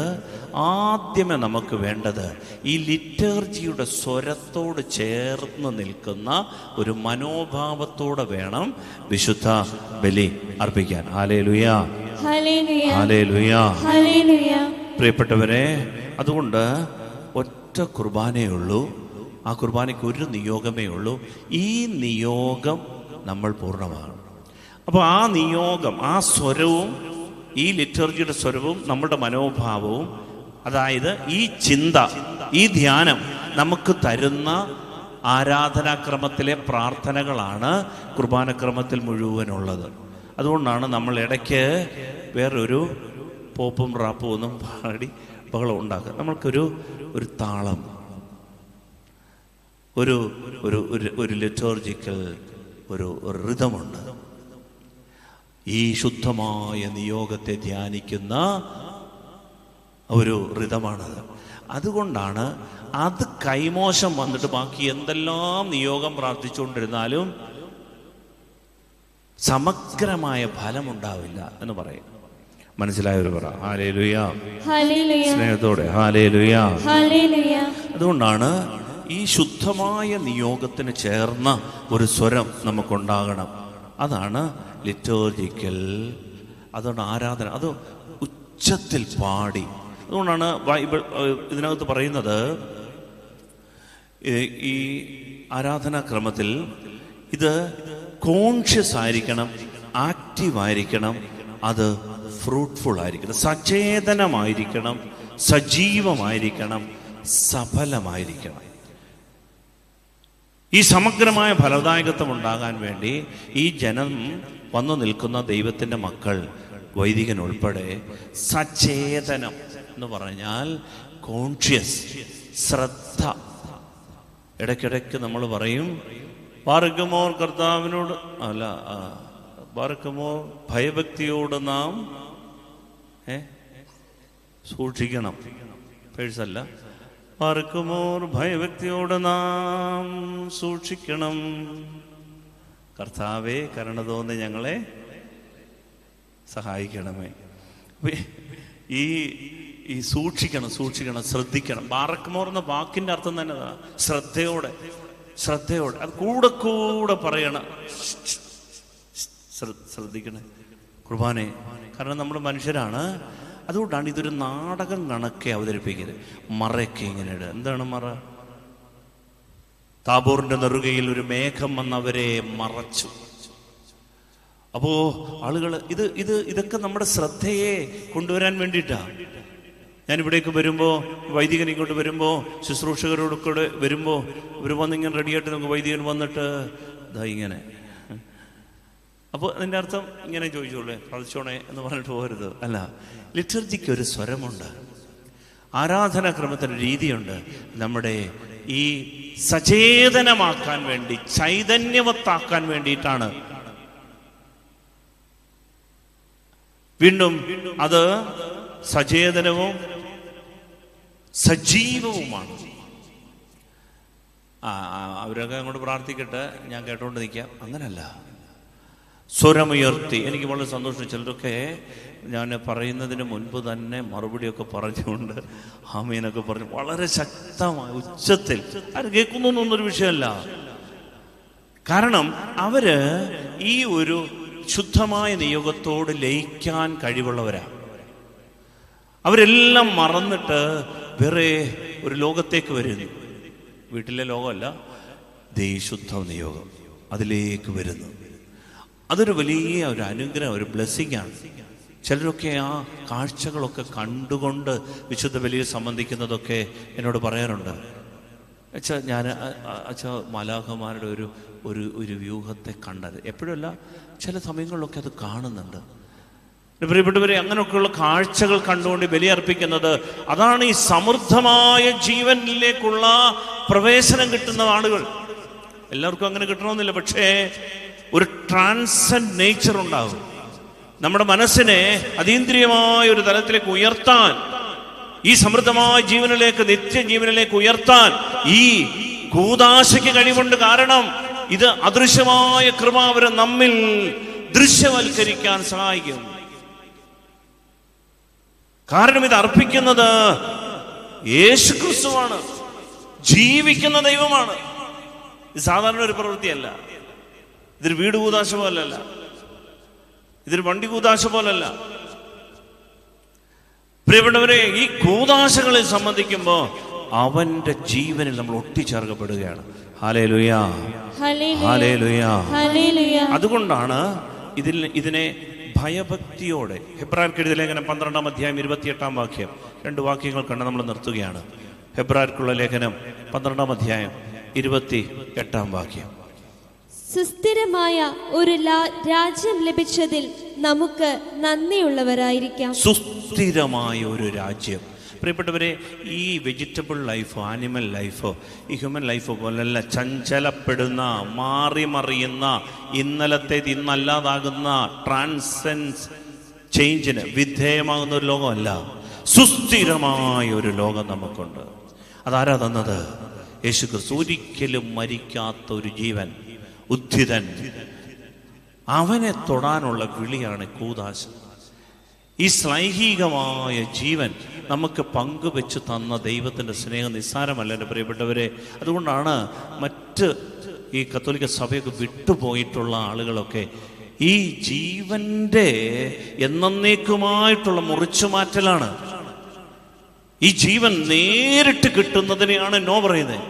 ആദ്യമേ നമുക്ക് വേണ്ടത് ഈ ലിറ്റർജിയുടെ സ്വരത്തോട് ചേർന്ന് നിൽക്കുന്ന ഒരു മനോഭാവത്തോടെ വേണം വിശുദ്ധ ബലി അർപ്പിക്കാൻ. Hallelujah, hallelujah, hallelujah. പ്രിയപ്പെട്ടവരെ, അതുകൊണ്ട് ഒറ്റ കുർബാനയേ ഉള്ളൂ. ആ കുർബാനയ്ക്ക് ഒരു നിയോഗമേ ഉള്ളൂ. ഈ നിയോഗം നമ്മൾ പൂർണ്ണമാണ്. അപ്പോൾ ആ നിയോഗം, ആ സ്വരവും, ഈ ലിറ്റർജിയുടെ സ്വരവും നമ്മുടെ മനോഭാവവും, അതായത് ഈ ചിന്ത, ഈ ധ്യാനം നമുക്ക് തരുന്ന ആരാധനാക്രമത്തിലെ പ്രാർത്ഥനകളാണ് കുർബാനക്രമത്തിൽ മുഴുവനുള്ളത്. അതുകൊണ്ടാണ് നമ്മൾ ഇടയ്ക്ക് വേറൊരു പോപ്പും റാപ്പും ഒന്നും പാടി ബഹളം ഉണ്ടാക്കുക. നമ്മൾക്കൊരു താളം, ഒരു ലിറ്റോർജിക്കൽ ഒരു റിതമുണ്ട്. ഈ ശുദ്ധമായ നിയോഗത്തെ ധ്യാനിക്കുന്ന ഒരു റിതമാണത്. അതുകൊണ്ടാണ് അത് കൈമോശം വന്നിട്ട് ബാക്കി എന്തെല്ലാം നിയോഗം പ്രാർത്ഥിച്ചുകൊണ്ടിരുന്നാലും സമഗ്രമായ ഫലമുണ്ടാവില്ല എന്ന് പറയും. മനസ്സിലായവർ പറ ഹല്ലേലൂയ, സ്നേഹത്തോടെ ഹല്ലേലൂയ. അതുകൊണ്ടാണ് ഈ ശുദ്ധമായ നിയോഗത്തിന് ചേർന്ന ഒരു സ്വരം നമുക്കുണ്ടാകണം. അതാണ് ലിറ്റോർജിക്കൽ, അതുകൊണ്ട് ആരാധന, അത് ഉച്ചത്തിൽ പാടി. അതുകൊണ്ടാണ് ബൈബിൾ ഇതിനകത്ത് പറയുന്നത് ഈ ആരാധനാക്രമത്തിൽ ഇത് കോൺഷ്യസ് ആയിരിക്കണം, ആക്റ്റീവായിരിക്കണം, അത് ഫ്രൂട്ട്ഫുൾ ആയിരിക്കണം, സചേതനമായിരിക്കണം, സജീവമായിരിക്കണം, സഫലമായിരിക്കണം. ഈ സമഗ്രമായ ഫലദായകത്വം ഉണ്ടാകാൻ വേണ്ടി ഈ ജനം വന്നു നിൽക്കുന്ന ദൈവത്തിൻ്റെ മക്കൾ, വൈദികൻ ഉൾപ്പെടെ, സചേതനം എന്ന് പറഞ്ഞാൽ കോൺഷ്യസ്, ശ്രദ്ധ. ഇടയ്ക്കിടയ്ക്ക് നമ്മൾ പറയും ബാറക്കുമോർ കർത്താവിനോട് അല്ല, ബാറക്കുമോർ ഭയഭക്തിയോട് നാം സൂക്ഷിക്കണം. പേഴ്സല്ല, ബാറക്കുമോർ ഭയഭക്തിയോട് നാം സൂക്ഷിക്കണം. കർത്താവേ കരുണ തോന്നി ഞങ്ങളെ സഹായിക്കണമേ. ഈ സൂക്ഷിക്കണം, ശ്രദ്ധിക്കണം. ബാറക്കുമോർ എന്ന വാക്കിൻ്റെ അർത്ഥം തന്നെ ശ്രദ്ധയോടെ, അത് കൂടെ പറയണം. ശ്രദ്ധിക്കണേ കുർബാനെ, കാരണം നമ്മൾ മനുഷ്യരാണ്. അതുകൊണ്ടാണ് ഇതൊരു നാടകം കണക്കെ അവതരിപ്പിക്കരുത്. മറയൊക്കെ ഇങ്ങനെ ഇടുക. എന്താണ് മറ? താബോറിന്റെ നെറുകയിൽ ഒരു മേഘം വന്നവരെ മറച്ചു. അപ്പോ ആളുകൾ ഇതൊക്കെ നമ്മുടെ ശ്രദ്ധയെ കൊണ്ടുവരാൻ വേണ്ടിയിട്ടാണ്. ഞാനിവിടേക്ക് വരുമ്പോൾ, വൈദികൻ ഇങ്ങോട്ട് വരുമ്പോൾ, ശുശ്രൂഷകരോട് കൂടെ വരുമ്പോൾ ഇവർ വന്നിങ്ങനെ റെഡിയായിട്ട് നമുക്ക് വൈദികൻ വന്നിട്ട് ഇതാ ഇങ്ങനെ. അപ്പോൾ അതിൻ്റെ അർത്ഥം ഇങ്ങനെ ചോദിച്ചോളേ, പ്രാർത്ഥിച്ചോണേ എന്ന് പറഞ്ഞിട്ട് പോകരുത്. അല്ല, ലിറ്റർജിക്ക് ഒരു സ്വരമുണ്ട്, ആരാധനാക്രമത്തിന് രീതിയുണ്ട്. നമ്മുടെ ഈ സചേതനമാക്കാൻ വേണ്ടി, ചൈതന്യവത്താക്കാൻ വേണ്ടിയിട്ടാണ്. വീണ്ടും അത് സചേതനവും സജീവവുമാണ്. അവരൊക്കെ അങ്ങോട്ട് പ്രാർത്ഥിക്കട്ടെ, ഞാൻ കേട്ടോണ്ട് നിൽക്കാം. അങ്ങനല്ല, സ്വരമുയർത്തി. എനിക്ക് വളരെ സന്തോഷം. ചിലരൊക്കെ ഞാൻ പറയുന്നതിന് മുൻപ് തന്നെ മറുപടിയൊക്കെ പറഞ്ഞുകൊണ്ട് ആമീനൊക്കെ പറഞ്ഞു, വളരെ ശക്തമായ ഉച്ചത്തിൽ. ആരും കേൾക്കുന്നൊന്നൊരു വിഷയമല്ല. കാരണം അവര് ഈ ഒരു ശുദ്ധമായ നിയോഗത്തോട് ലയിക്കാൻ കഴിവുള്ളവരാ. അവരെല്ലാം മറന്നിട്ട് വേറെ ഒരു ലോകത്തേക്ക് വരുന്നു. വീട്ടിലെ ലോകമല്ല, ദേശുദ്ധ നിയോഗം, അതിലേക്ക് വരുന്നു. അതൊരു വലിയ ഒരു അനുഗ്രഹം, ഒരു ബ്ലെസ്സിങ് ആണ്. ചിലരൊക്കെ ആ കാഴ്ചകളൊക്കെ കണ്ടുകൊണ്ട് വിശുദ്ധ ബലിയിൽ സംബന്ധിക്കുന്നതൊക്കെ എന്നോട് പറയാറുണ്ട്. ഞാൻ മാലാഖമാരുടെ ഒരു വ്യൂഹത്തെ കണ്ടത് എപ്പോഴല്ല, ചില സമയങ്ങളിലൊക്കെ അത് കാണുന്നുണ്ട്. പ്രിയപ്പെട്ടവരെ, അങ്ങനെയൊക്കെയുള്ള കാഴ്ചകൾ കണ്ടുകൊണ്ട് ബലിയർപ്പിക്കുന്നത്, അതാണ് ഈ സമൃദ്ധമായ ജീവനിലേക്കുള്ള പ്രവേശനം കിട്ടുന്ന ആളുകൾ. എല്ലാവർക്കും അങ്ങനെ കിട്ടണമെന്നില്ല, പക്ഷേ ഒരു ട്രാൻസെൻഡ് നേച്ചർ ഉണ്ടാകും. നമ്മുടെ മനസ്സിനെ അതീന്ദ്രിയമായ ഒരു തലത്തിലേക്ക് ഉയർത്താൻ, ഈ സമൃദ്ധമായ ജീവനിലേക്ക്, നിത്യജീവനിലേക്ക് ഉയർത്താൻ ഈ കൂദാശയ്ക്ക് കഴിവുണ്ട്. കാരണം ഇത് അദൃശ്യമായ കൃപ അവരെ നമ്മിൽ ദൃശ്യവൽക്കരിക്കാൻ സഹായിക്കും. കാരണം ഇത് അർപ്പിക്കുന്നത് യേശുക്രിസ്തുവാണ്, ജീവിക്കുന്ന ദൈവമാണ്. ഇത് സാധാരണ ഒരു പ്രവൃത്തിയല്ല. ഇതൊരു വീട് കൂദാശ പോലല്ല, ഇതൊരു വണ്ടി കൂദാശ പോലല്ല. പ്രിയപ്പെട്ടവരെ, ഈ കൂദാശകളെ സംബന്ധിക്കുമ്പോൾ അവന്റെ ജീവനിൽ നമ്മൾ ഒട്ടിച്ചേർക്കപ്പെടുകയാണ്. Hallelujah, hallelujah. അതുകൊണ്ടാണ് ഇതിനെ ഭയഭക്തിയോടെ, ഹെബ്രായർക്ക് എഴുതിയ ലേഖനം 12-ാം അധ്യായം 28-ാം വാക്യം, 2 വാക്യങ്ങൾ കണ്ട് നമ്മൾ നിർത്തുകയാണ്. ഹെബ്രായർക്കുള്ള ലേഖനം 12-ാം അധ്യായം 28-ാം വാക്യം. സുസ്ഥിരമായ ഒരു രാജ്യം ലഭിച്ചതിൽ നമുക്ക് നന്ദിയുള്ളവരായിരിക്കാം. സുസ്ഥിരമായ ഒരു രാജ്യം. പ്രിയപ്പെട്ടവരെ, ഈ വെജിറ്റബിൾ ലൈഫോ ആനിമൽ ലൈഫോ ഈ ഹ്യൂമൻ ലൈഫോ പോലല്ല ചഞ്ചലപ്പെടുന്ന, മാറിമറിയുന്ന, ഇന്നലത്തേത് ഇന്നല്ലാതാകുന്ന ട്രാൻസെൻസ് ചേഞ്ചിന് വിധേയമാകുന്ന ഒരു ലോകമല്ല. സുസ്ഥിരമായ ഒരു ലോകം നമുക്കുണ്ട്. അതാരാ തന്നത്? യേശു ക്രിസ്തു. ഒരിക്കലും മരിക്കാത്ത ഒരു ജീവൻ, ഉദ്ധിതൻ. അവനെ തൊടാനുള്ള വിളിയാണ് കൂദാശ. ഈ ശ്ലൈഹികമായ ജീവൻ നമുക്ക് പങ്കുവെച്ച് തന്ന ദൈവത്തിൻ്റെ സ്നേഹം നിസ്സാരമല്ല എൻ്റെ പ്രിയപ്പെട്ടവരെ. അതുകൊണ്ടാണ് മറ്റ് ഈ കത്തോലിക്ക സഭയൊക്കെ വിട്ടുപോയിട്ടുള്ള ആളുകളൊക്കെ ഈ ജീവൻ്റെ എന്നേക്കുമായിട്ടുള്ള മുറിച്ചുമാറ്റലാണ്. ഈ ജീവൻ നേരിട്ട് കിട്ടുന്നതിനെയാണ് നോ പറയുന്നത്.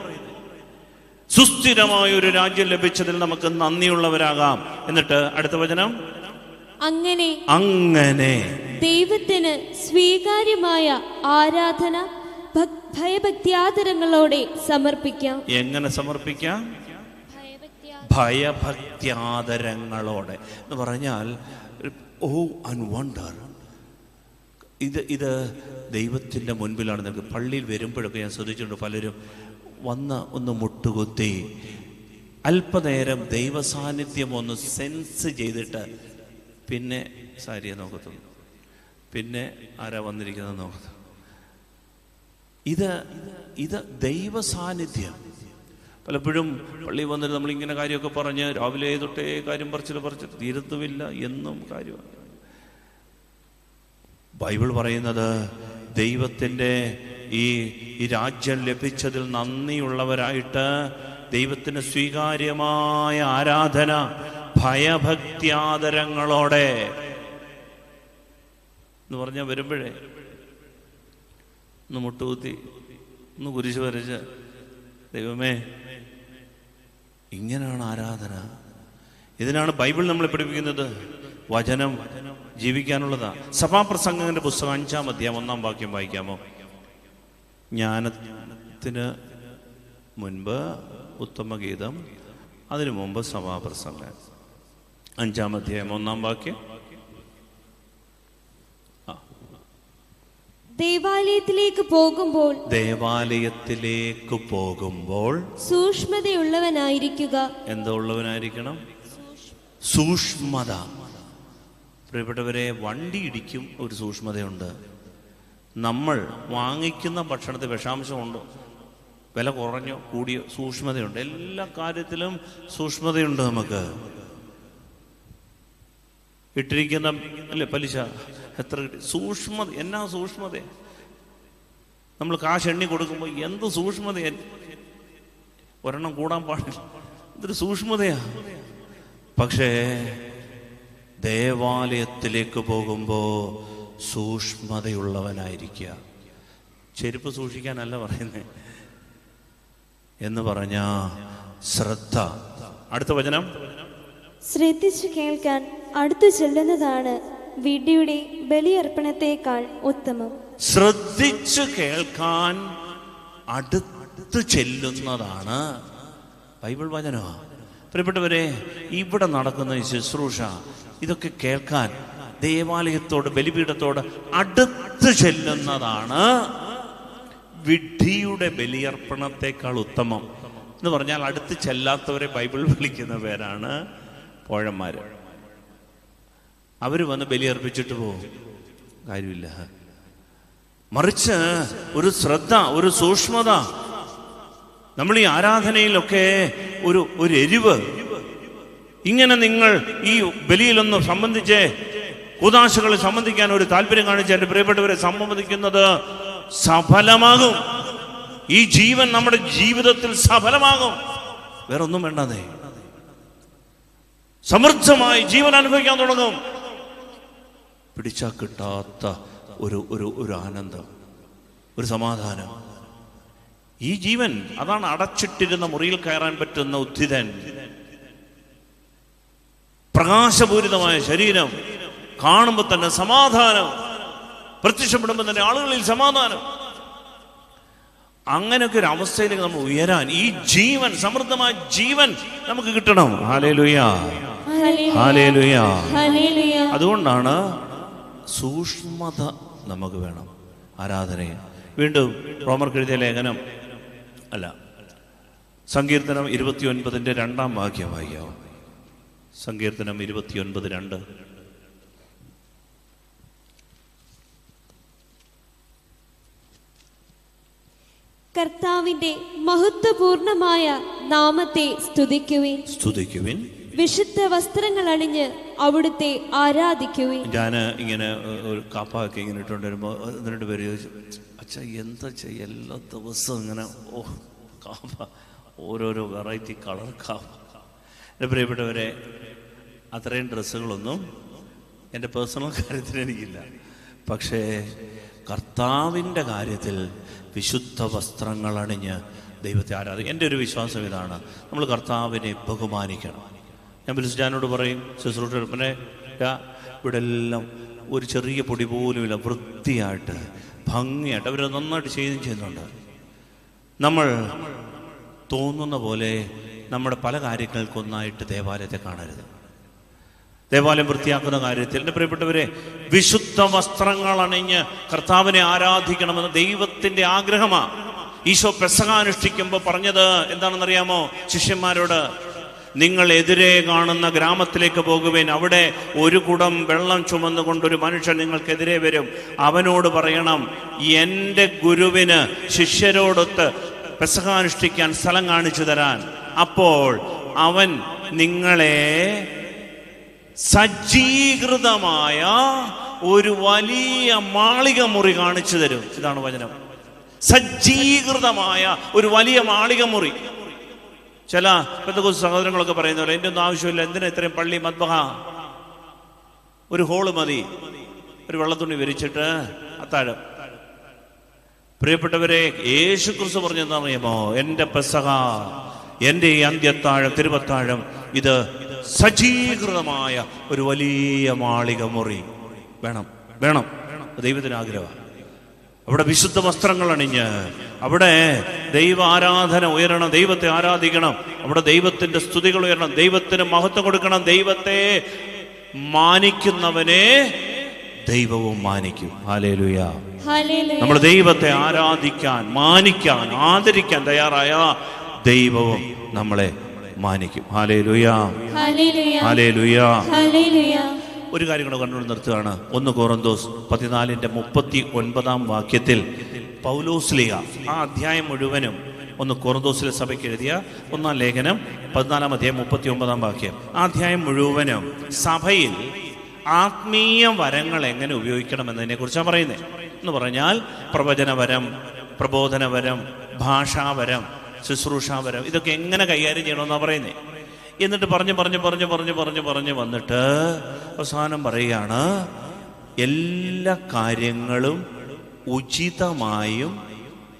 സുസ്ഥിരമായ ഒരു രാജ്യം ലഭിച്ചതിൽ നമുക്ക് നന്ദിയുള്ളവരാകാം. എന്നിട്ട് അടുത്ത വചനം, അങ്ങനെ ദൈവത്തിന് സ്വീകാര്യമായ ആരാധന ഭയഭക്ത്യാദരങ്ങളോടെ സമർപ്പിക്കാം. എങ്ങനെ സമർപ്പിക്കാം? ഭയഭക്ത്യാദരങ്ങളോടെ എന്ന് പറഞ്ഞാൽ ഓ ആൻഡ് വണ്ടർ. ഇത് ദൈവത്തിൻ്റെ മുൻപിലാണ്. നിങ്ങൾക്ക് പള്ളിയിൽ വരുമ്പോഴൊക്കെ ഞാൻ ശ്രദ്ധിച്ചിട്ടുണ്ട്, പലരും വന്ന് ഒന്ന് മുട്ടുകുത്തി അല്പനേരം ദൈവസാന്നിധ്യം ഒന്ന് സെൻസ് ചെയ്തിട്ട് പിന്നെ സാരിയെ നോക്കത്തുള്ളൂ, പിന്നെ ആരാ വന്നിരിക്കുന്നത് നോക്കത്തു. ഇത് ദൈവസാന്നിധ്യം. പലപ്പോഴും പള്ളിയിൽ വന്നിട്ട് നമ്മളിങ്ങനെ കാര്യമൊക്കെ പറഞ്ഞ് രാവിലെ തൊട്ടേ കാര്യം പറിച്ചിട്ട് തീരത്തുമില്ല, എന്നും കാര്യമാണ്. ബൈബിൾ പറയുന്നത് ദൈവത്തിൻ്റെ ഈ രാജ്യം ലഭിച്ചതിൽ നന്ദിയുള്ളവരായിട്ട് ദൈവത്തിന് സ്വീകാര്യമായ ആരാധന ഭയഭക്ത്യാദരങ്ങളോടെ എന്ന് പറഞ്ഞാൽ വരുമ്പോഴേ ഒന്ന് മുട്ടുകുത്തി ഒന്ന് കുരിശ് വരച്ച്, ദൈവമേ ഇങ്ങനെയാണ് ആരാധന. ഇതിനാണ് ബൈബിൾ നമ്മളെ പഠിപ്പിക്കുന്നത്. വചനം ജീവിക്കാനുള്ളതാ. സഭാപ്രസംഗങ്ങളുടെ പുസ്തകം 5-ാം അധ്യായം 1-ാം വാക്യം വായിക്കാമോ? ജ്ഞാനത്തിന് മുൻപ് ഉത്തമഗീതം, അതിനു മുമ്പ് സഭാപ്രസംഗം. 5-ാം അധ്യായം 1-ാം വാക്യം. ദേവാലയത്തിലേക്ക് പോകുമ്പോൾ സൂക്ഷ്മതയുള്ളവനായിരിക്കുക. എന്താ ഉള്ളവനായിരിക്കണം? സൂക്ഷ്മത. പ്രിയപ്പെട്ടവരെ, വണ്ടി ഇടിക്കും ഒരു സൂക്ഷ്മതയുണ്ട്. നമ്മൾ വാങ്ങിക്കുന്ന ഭക്ഷണത്തിൽ വിഷാംശമുണ്ടോ, വില കുറഞ്ഞോ കൂടിയോ, സൂക്ഷ്മതയുണ്ട്. എല്ലാ കാര്യത്തിലും സൂക്ഷ്മതയുണ്ട്. നമുക്ക് ഇട്ടിരിക്കുന്ന അല്ലേ പലിശ എത്ര സൂക്ഷ്മത, എന്നാ സൂക്ഷ്മത. നമ്മൾ കാശ് എണ്ണി കൊടുക്കുമ്പോൾ എന്ത് സൂക്ഷ്മത, ഒരെണ്ണം കൂടാൻ പാടില്ല, ഇതൊരു സൂക്ഷ്മതയാ. പക്ഷേ ദേവാലയത്തിലേക്ക് പോകുമ്പോൾ സൂക്ഷ്മതയുള്ളവനായിരിക്കുക. ചെരുപ്പ് സൂക്ഷിക്കാനല്ല പറയുന്നത് എന്ന് പറഞ്ഞ ശ്രദ്ധ. അടുത്ത വചനം, ശ്രദ്ധിച്ചു കേൾക്കാൻ അടുത്തു ചെല്ലുന്നതാണ് വിഡ്ഢിയുടെ ബലിയർപ്പണത്തേക്കാൾ ഉത്തമം. ശ്രദ്ധിച്ചു കേൾക്കാൻ അടുത്ത് ചെല്ലുന്നതാണ് ബൈബിൾ വചനമാണ്. പ്രിയപ്പെട്ടവരെ, ഇവിടെ നടക്കുന്ന ഈ ശുശ്രൂഷ, ഇതൊക്കെ കേൾക്കാൻ ദേവാലയത്തോട് ബലിപീഠത്തോട് അടുത്ത് ചെല്ലുന്നതാണ് വിഡ്ഢിയുടെ ബലിയർപ്പണത്തേക്കാൾ ഉത്തമം എന്ന് പറഞ്ഞാൽ. അടുത്ത് ചെല്ലാത്തവരെ ബൈബിൾ വിളിക്കുന്ന പേരാണ് പോഴന്മാർ. അവർ വന്ന് ബലിയർപ്പിച്ചിട്ട് പോകും, കാര്യമില്ല. മറിച്ച് ഒരു ശ്രദ്ധ, ഒരു സൂക്ഷ്മത. നമ്മൾ ഈ ആരാധനയിലൊക്കെ ഒരു എരിവ്. ഇങ്ങനെ നിങ്ങൾ ഈ ബലിയിലൊന്ന് സംബന്ധിച്ച് കൂദാശകളിൽ സംബന്ധിക്കാൻ ഒരു താല്പര്യം കാണിച്ച് എൻ്റെ പ്രിയപ്പെട്ടവരെ സംബന്ധിക്കുന്നത് സഫലമാകും. ഈ ജീവൻ നമ്മുടെ ജീവിതത്തിൽ സഫലമാകും. വേറൊന്നും വേണ്ടതേ, സമൃദ്ധമായി ജീവൻ അനുഭവിക്കാൻ തുടങ്ങും. പിടിച്ചാൽ കിട്ടാത്ത ഒരു ആനന്ദം, ഒരു സമാധാനം. ഈ ജീവൻ, അതാണ് അടച്ചിട്ടിരുന്ന മുറിയിൽ കയറാൻ പറ്റുന്ന ഉദ്ധിതൻ. പ്രകാശപൂരിതമായ ശരീരം കാണുമ്പോൾ തന്നെ സമാധാനം, പ്രത്യക്ഷപ്പെടുമ്പോൾ തന്നെ ആളുകളിൽ സമാധാനം. അങ്ങനെയൊക്കെ ഒരു അവസ്ഥയിലേക്ക് നമ്മൾ ഉയരാൻ, ഈ ജീവൻ, സമൃദ്ധമായ ജീവൻ നമുക്ക് കിട്ടണം. Hallelujah, hallelujah. അതുകൊണ്ടാണ് സൂക്ഷ്മത നമുക്ക് വേണം ആരാധനയിൽ. വീണ്ടും റോമർക്ക് എഴുതിയ ലേഖനം സങ്കീർത്തനം 29 2 വാക്യം വായിക്കാവോ? സങ്കീർത്തനം 29:2. കർത്താവിന്റെ മഹത്വപൂർണമായ നാമത്തെ സ്തുതിക്കുവിൻ. സ്തുതിക്കുവിൻ. വിശുദ്ധ വസ്ത്രങ്ങൾ അണിഞ്ഞ് അവിടുത്തെ ആരാധിക്കുവിൻ. ഞാൻ ഇങ്ങനെ ഒരു കാപ്പൊക്കെ ഇങ്ങനെ ഇട്ടുകൊണ്ട് വരുമ്പോൾ 2 പേര് ചോദിച്ചു, അച്ഛാ എന്താ എല്ലാ ദിവസവും ഇങ്ങനെ കാപ്പ, ഓരോരോ വെറൈറ്റി കളർ കാപ്പ. എൻ്റെ പ്രിയപ്പെട്ടവരെ, അത്രയും ഡ്രസ്സുകളൊന്നും എൻ്റെ പേഴ്സണൽ കാര്യത്തിൽ എനിക്കില്ല. പക്ഷേ കർത്താവിൻ്റെ കാര്യത്തിൽ വിശുദ്ധ വസ്ത്രങ്ങൾ അണിഞ്ഞ് ദൈവത്തെ ആരാധിക്കും. എൻ്റെ ഒരു വിശ്വാസം ഇതാണ്, നമ്മൾ കർത്താവിനെ ബഹുമാനിക്കണം. ഞാൻ ബിലിസ്ജാനോട് പറയും, ശുശ്രൂഷനെ ഇവിടെ എല്ലാം ഒരു ചെറിയ പൊടി പോലുമില്ല, വൃത്തിയായിട്ട് ഭംഗിയായിട്ട് അവർ നന്നായിട്ട് ചെയ്യുന്നുണ്ട്. നമ്മൾ തോന്നുന്ന പോലെ നമ്മുടെ പല കാര്യങ്ങൾക്കൊന്നായിട്ട് ദേവാലയത്തെ കാണരുത്. ദേവാലയം വൃത്തിയാക്കുന്ന കാര്യത്തിൽ എൻ്റെ പ്രിയപ്പെട്ടവരെ, വിശുദ്ധ വസ്ത്രങ്ങൾ അണിഞ്ഞ് കർത്താവിനെ ആരാധിക്കണമെന്ന് ദൈവത്തിൻ്റെ ആഗ്രഹമാണ്. ഈശോ പെസഹ അനുഷ്ഠിക്കുമ്പോൾ പറഞ്ഞത് എന്താണെന്നറിയാമോ? ശിഷ്യന്മാരോട്, നിങ്ങൾ എതിരെ കാണുന്ന ഗ്രാമത്തിലേക്ക് പോകുവേൻ, അവിടെ ഒരു കുടം വെള്ളം ചുമന്നുകൊണ്ടൊരു മനുഷ്യൻ നിങ്ങൾക്കെതിരെ വരും. അവനോട് പറയണം, എൻ്റെ ഗുരുവിന് ശിഷ്യരോടൊത്ത് പെസഹ അനുഷ്ഠിക്കാൻ സ്ഥലം കാണിച്ചു തരാൻ. അപ്പോൾ അവൻ നിങ്ങളെ സജ്ജീകൃതമായ ഒരു വലിയ മാളിക മുറി കാണിച്ചു തരും. ഇതാണ് വചനം. സജ്ജീകൃതമായ ഒരു വലിയ മാളിക മുറി. ചില പെന്തക്കോസ്ത് സഹോദരങ്ങളൊക്കെ പറയുന്ന പോലെ, എൻ്റെ ഒന്നും ആവശ്യമില്ല, എന്തിനാ ഇത്രയും പള്ളി, മദ്ബഹ, ഒരു ഹോള് മതി, ഒരു വെള്ളത്തുണി വിരിച്ചിട്ട് അത്താഴം. പ്രിയപ്പെട്ടവരെ, യേശു ക്രിസ്തു പറഞ്ഞെന്താണെന്നറിയാമോ? എൻ്റെ പെസഹ, എൻ്റെ ഈ അന്ത്യത്താഴം, തിരുവത്താഴം, ഇത് സജ്ജീകൃതമായ ഒരു വലിയ മാളിക മുറി വേണം. ദൈവത്തിന് ആഗ്രഹമാണ്. അവിടെ വിശുദ്ധ വസ്ത്രങ്ങൾ അണിഞ്ഞ് അവിടെ ദൈവ ആരാധന ഉയരണം, ദൈവത്തെ ആരാധിക്കണം, അവിടെ ദൈവത്തിന്റെ സ്തുതികൾ ഉയരണം, ദൈവത്തിന് മഹത്വം കൊടുക്കണം. ദൈവത്തെ മാനിക്കുന്നവനെ ദൈവവും മാനിക്കും. ഹല്ലേലൂയ. നമ്മൾ ദൈവത്തെ ആരാധിക്കാൻ, മാനിക്കാൻ, ആദരിക്കാൻ തയ്യാറായ ദൈവവും നമ്മളെ മാനിക്കും. Hallelujah, hallelujah. ഒരു കാര്യം കൂടെ കണ്ടുകൊണ്ട് നിർത്തുകയാണ്. 1 കൊറിന്തോസ് 14:39 വാക്യത്തിൽ പൗലോസ്ലീഹ ആ അധ്യായം മുഴുവനും 1 കൊറിന്തോസിലെ സഭയ്ക്ക് എഴുതിയ 1-ാം ലേഖനം 14-ാം അധ്യായം 39 വാക്യം, ആ അധ്യായം മുഴുവനും സഭയിൽ ആത്മീയ വരങ്ങൾ എങ്ങനെ ഉപയോഗിക്കണം എന്നതിനെ കുറിച്ചാണ് പറയുന്നത്. എന്ന് പറഞ്ഞാൽ പ്രവചനവരം, പ്രബോധനവരം, ഭാഷാവരം, ശുശ്രൂഷാവരം, ഇതൊക്കെ എങ്ങനെ കൈകാര്യം ചെയ്യണമെന്നാണ് പറയുന്നത്. എന്നിട്ട് പറഞ്ഞു വന്നിട്ട് അവസാനം പറയുകയാണ്, എല്ലാ കാര്യങ്ങളും ഉചിതമായും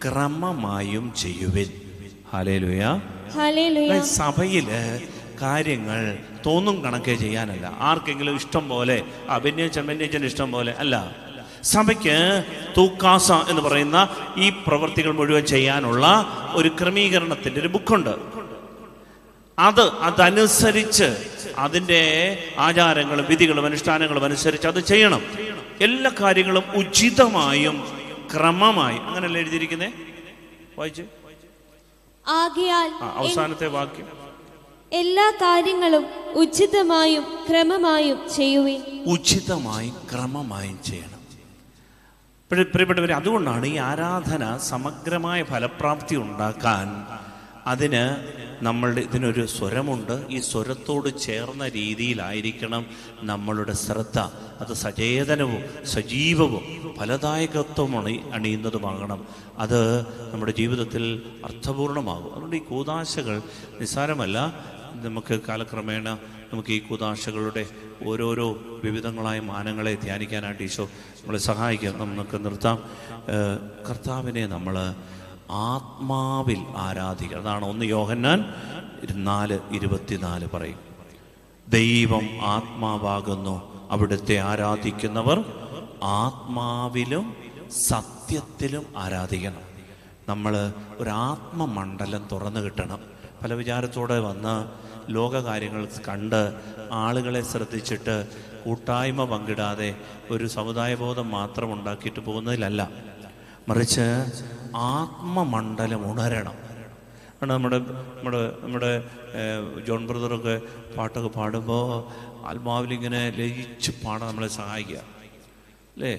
ക്രമമായും ചെയ്യുവിൻ. ഹല്ലേലൂയ. സഭയില് കാര്യങ്ങൾ തോന്നും കണക്കെ ചെയ്യാനല്ല, ആർക്കെങ്കിലും ഇഷ്ടം പോലെ, ബെന്യാച്ചൻ ഇഷ്ടം പോലെ അല്ല. സഭയ്ക്ക് തൂക്കാസ എന്ന് പറയുന്ന ഈ പ്രവൃത്തികൾ മുഴുവൻ ചെയ്യാനുള്ള ഒരു ക്രമീകരണത്തിൻ്റെ ഒരു ബുക്കുണ്ട്. അതനുസരിച്ച് അതിൻ്റെ ആചാരങ്ങളും വിധികളും അനുഷ്ഠാനങ്ങളും അനുസരിച്ച് അത് ചെയ്യണം. എല്ലാ കാര്യങ്ങളും ഉചിതമായും ക്രമമായും, അങ്ങനെയല്ല എഴുതിയിരിക്കുന്നേ. വായിച്ച് ആകയാൽ അവസാനത്തെ വാക്യം, എല്ലാ കാര്യങ്ങളും ഉചിതമായും ക്രമമായും ചെയ്യുവിൻ. ഉചിതമായും ക്രമമായും ചെയ്യണം. പ്രിയപ്പെട്ടവരെ, അതുകൊണ്ടാണ് ഈ ആരാധന സമഗ്രമായ ഫലപ്രാപ്തി ഉണ്ടാക്കാൻ അതിന് ഇതിനൊരു സ്വരമുണ്ട്. ഈ സ്വരത്തോട് ചേർന്ന രീതിയിലായിരിക്കണം നമ്മളുടെ ശ്രദ്ധ. അത് സചേതനവും സജീവവും ഫലദായകത്വം അണിയുന്നതുമാകണം. അത് നമ്മുടെ ജീവിതത്തിൽ അർത്ഥപൂർണമാകും. അതുകൊണ്ട് ഈ കൂദാശകൾ നിസ്സാരമല്ല. നമുക്ക് കാലക്രമേണ നമുക്ക് ഈ കൂദാശകളുടെ ഓരോരോ വിവിധങ്ങളായ മാനങ്ങളെ ധ്യാനിക്കാനായിട്ട് ഈശോ നമ്മളെ സഹായിക്കാം. നമുക്ക് നിർത്താം. കർത്താവിനെ നമ്മൾ ആത്മാവിൽ ആരാധിക്കുക. അതാണ് 1 യോഹന്നാൻ 4:24 പറയും. ദൈവം ആത്മാവാകുന്നു, അവിടുത്തെ ആരാധിക്കുന്നവർ ആത്മാവിലും സത്യത്തിലും ആരാധിക്കണം. നമ്മൾ ഒരു ആത്മമണ്ഡലം തുറന്നു കിട്ടണം. പല വിചാരത്തോടെ വന്ന് ലോകകാര്യങ്ങൾ കണ്ട് ആളുകളെ ശ്രദ്ധിച്ചിട്ട് കൂട്ടായ്മ പങ്കിടാതെ ഒരു സമുദായബോധം മാത്രം ഉണ്ടാക്കിയിട്ട് പോകുന്നതിലല്ല, മറിച്ച് ആത്മമണ്ഡലം ഉണരണം. ആണ് നമ്മുടെ ജോൺ ബ്രദറൊക്കെ പാട്ടൊക്കെ പാടുമ്പോൾ ആത്മാവിലിങ്ങനെ ലയിച്ച് പാടാൻ നമ്മളെ സഹായിക്കുക അല്ലേ.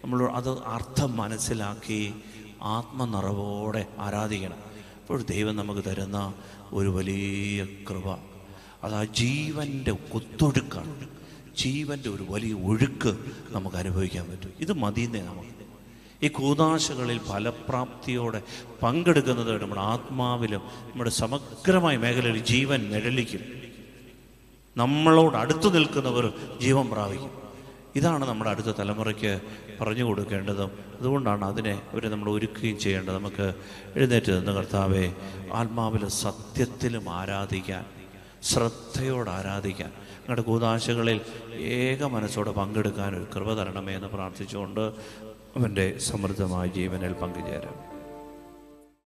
നമ്മൾ അത് അർത്ഥം മനസ്സിലാക്കി ആത്മനിറവോടെ ആരാധിക്കണം. അപ്പോൾ ദൈവം നമുക്ക് തരുന്ന ഒരു വലിയ കൃപ, അത് ആ ജീവൻ്റെ കുത്തൊഴുക്കാണ്. ജീവൻ്റെ ഒരു വലിയ ഒഴുക്ക് നമുക്ക് അനുഭവിക്കാൻ പറ്റും. ഇത് മതിയെന്നേ നമുക്ക്. ഈ കൂദാശകളിൽ ഫലപ്രാപ്തിയോടെ പങ്കെടുക്കുന്നത് നമ്മുടെ ആത്മാവിലും നമ്മുടെ സമഗ്രമായ മേഖലയിൽ ജീവൻ നിഴലിക്കും. നമ്മളോട് അടുത്തു നിൽക്കുന്നവർ ജീവൻ പ്രാപിക്കും. ഇതാണ് നമ്മുടെ അടുത്ത തലമുറയ്ക്ക് പറഞ്ഞു കൊടുക്കേണ്ടതും. അതുകൊണ്ടാണ് അതിനെ അവരെ നമ്മൾ ഒരുക്കുകയും ചെയ്യേണ്ടത്. നമുക്ക് എഴുന്നേറ്റ് നിന്ന് കർത്താവെ ആത്മാവിലും സത്യത്തിലും ആരാധിക്കാൻ, ശ്രദ്ധയോടെ ആരാധിക്കാൻ, ഞങ്ങളുടെ കൂദാശകളിൽ ഏക മനസ്സോടെ പങ്കെടുക്കാൻ ഒരു കൃപ തരണമേ എന്ന് പ്രാർത്ഥിച്ചുകൊണ്ട് അവൻ്റെ സമൃദ്ധമായ ജീവനിൽ പങ്കുചേരാം.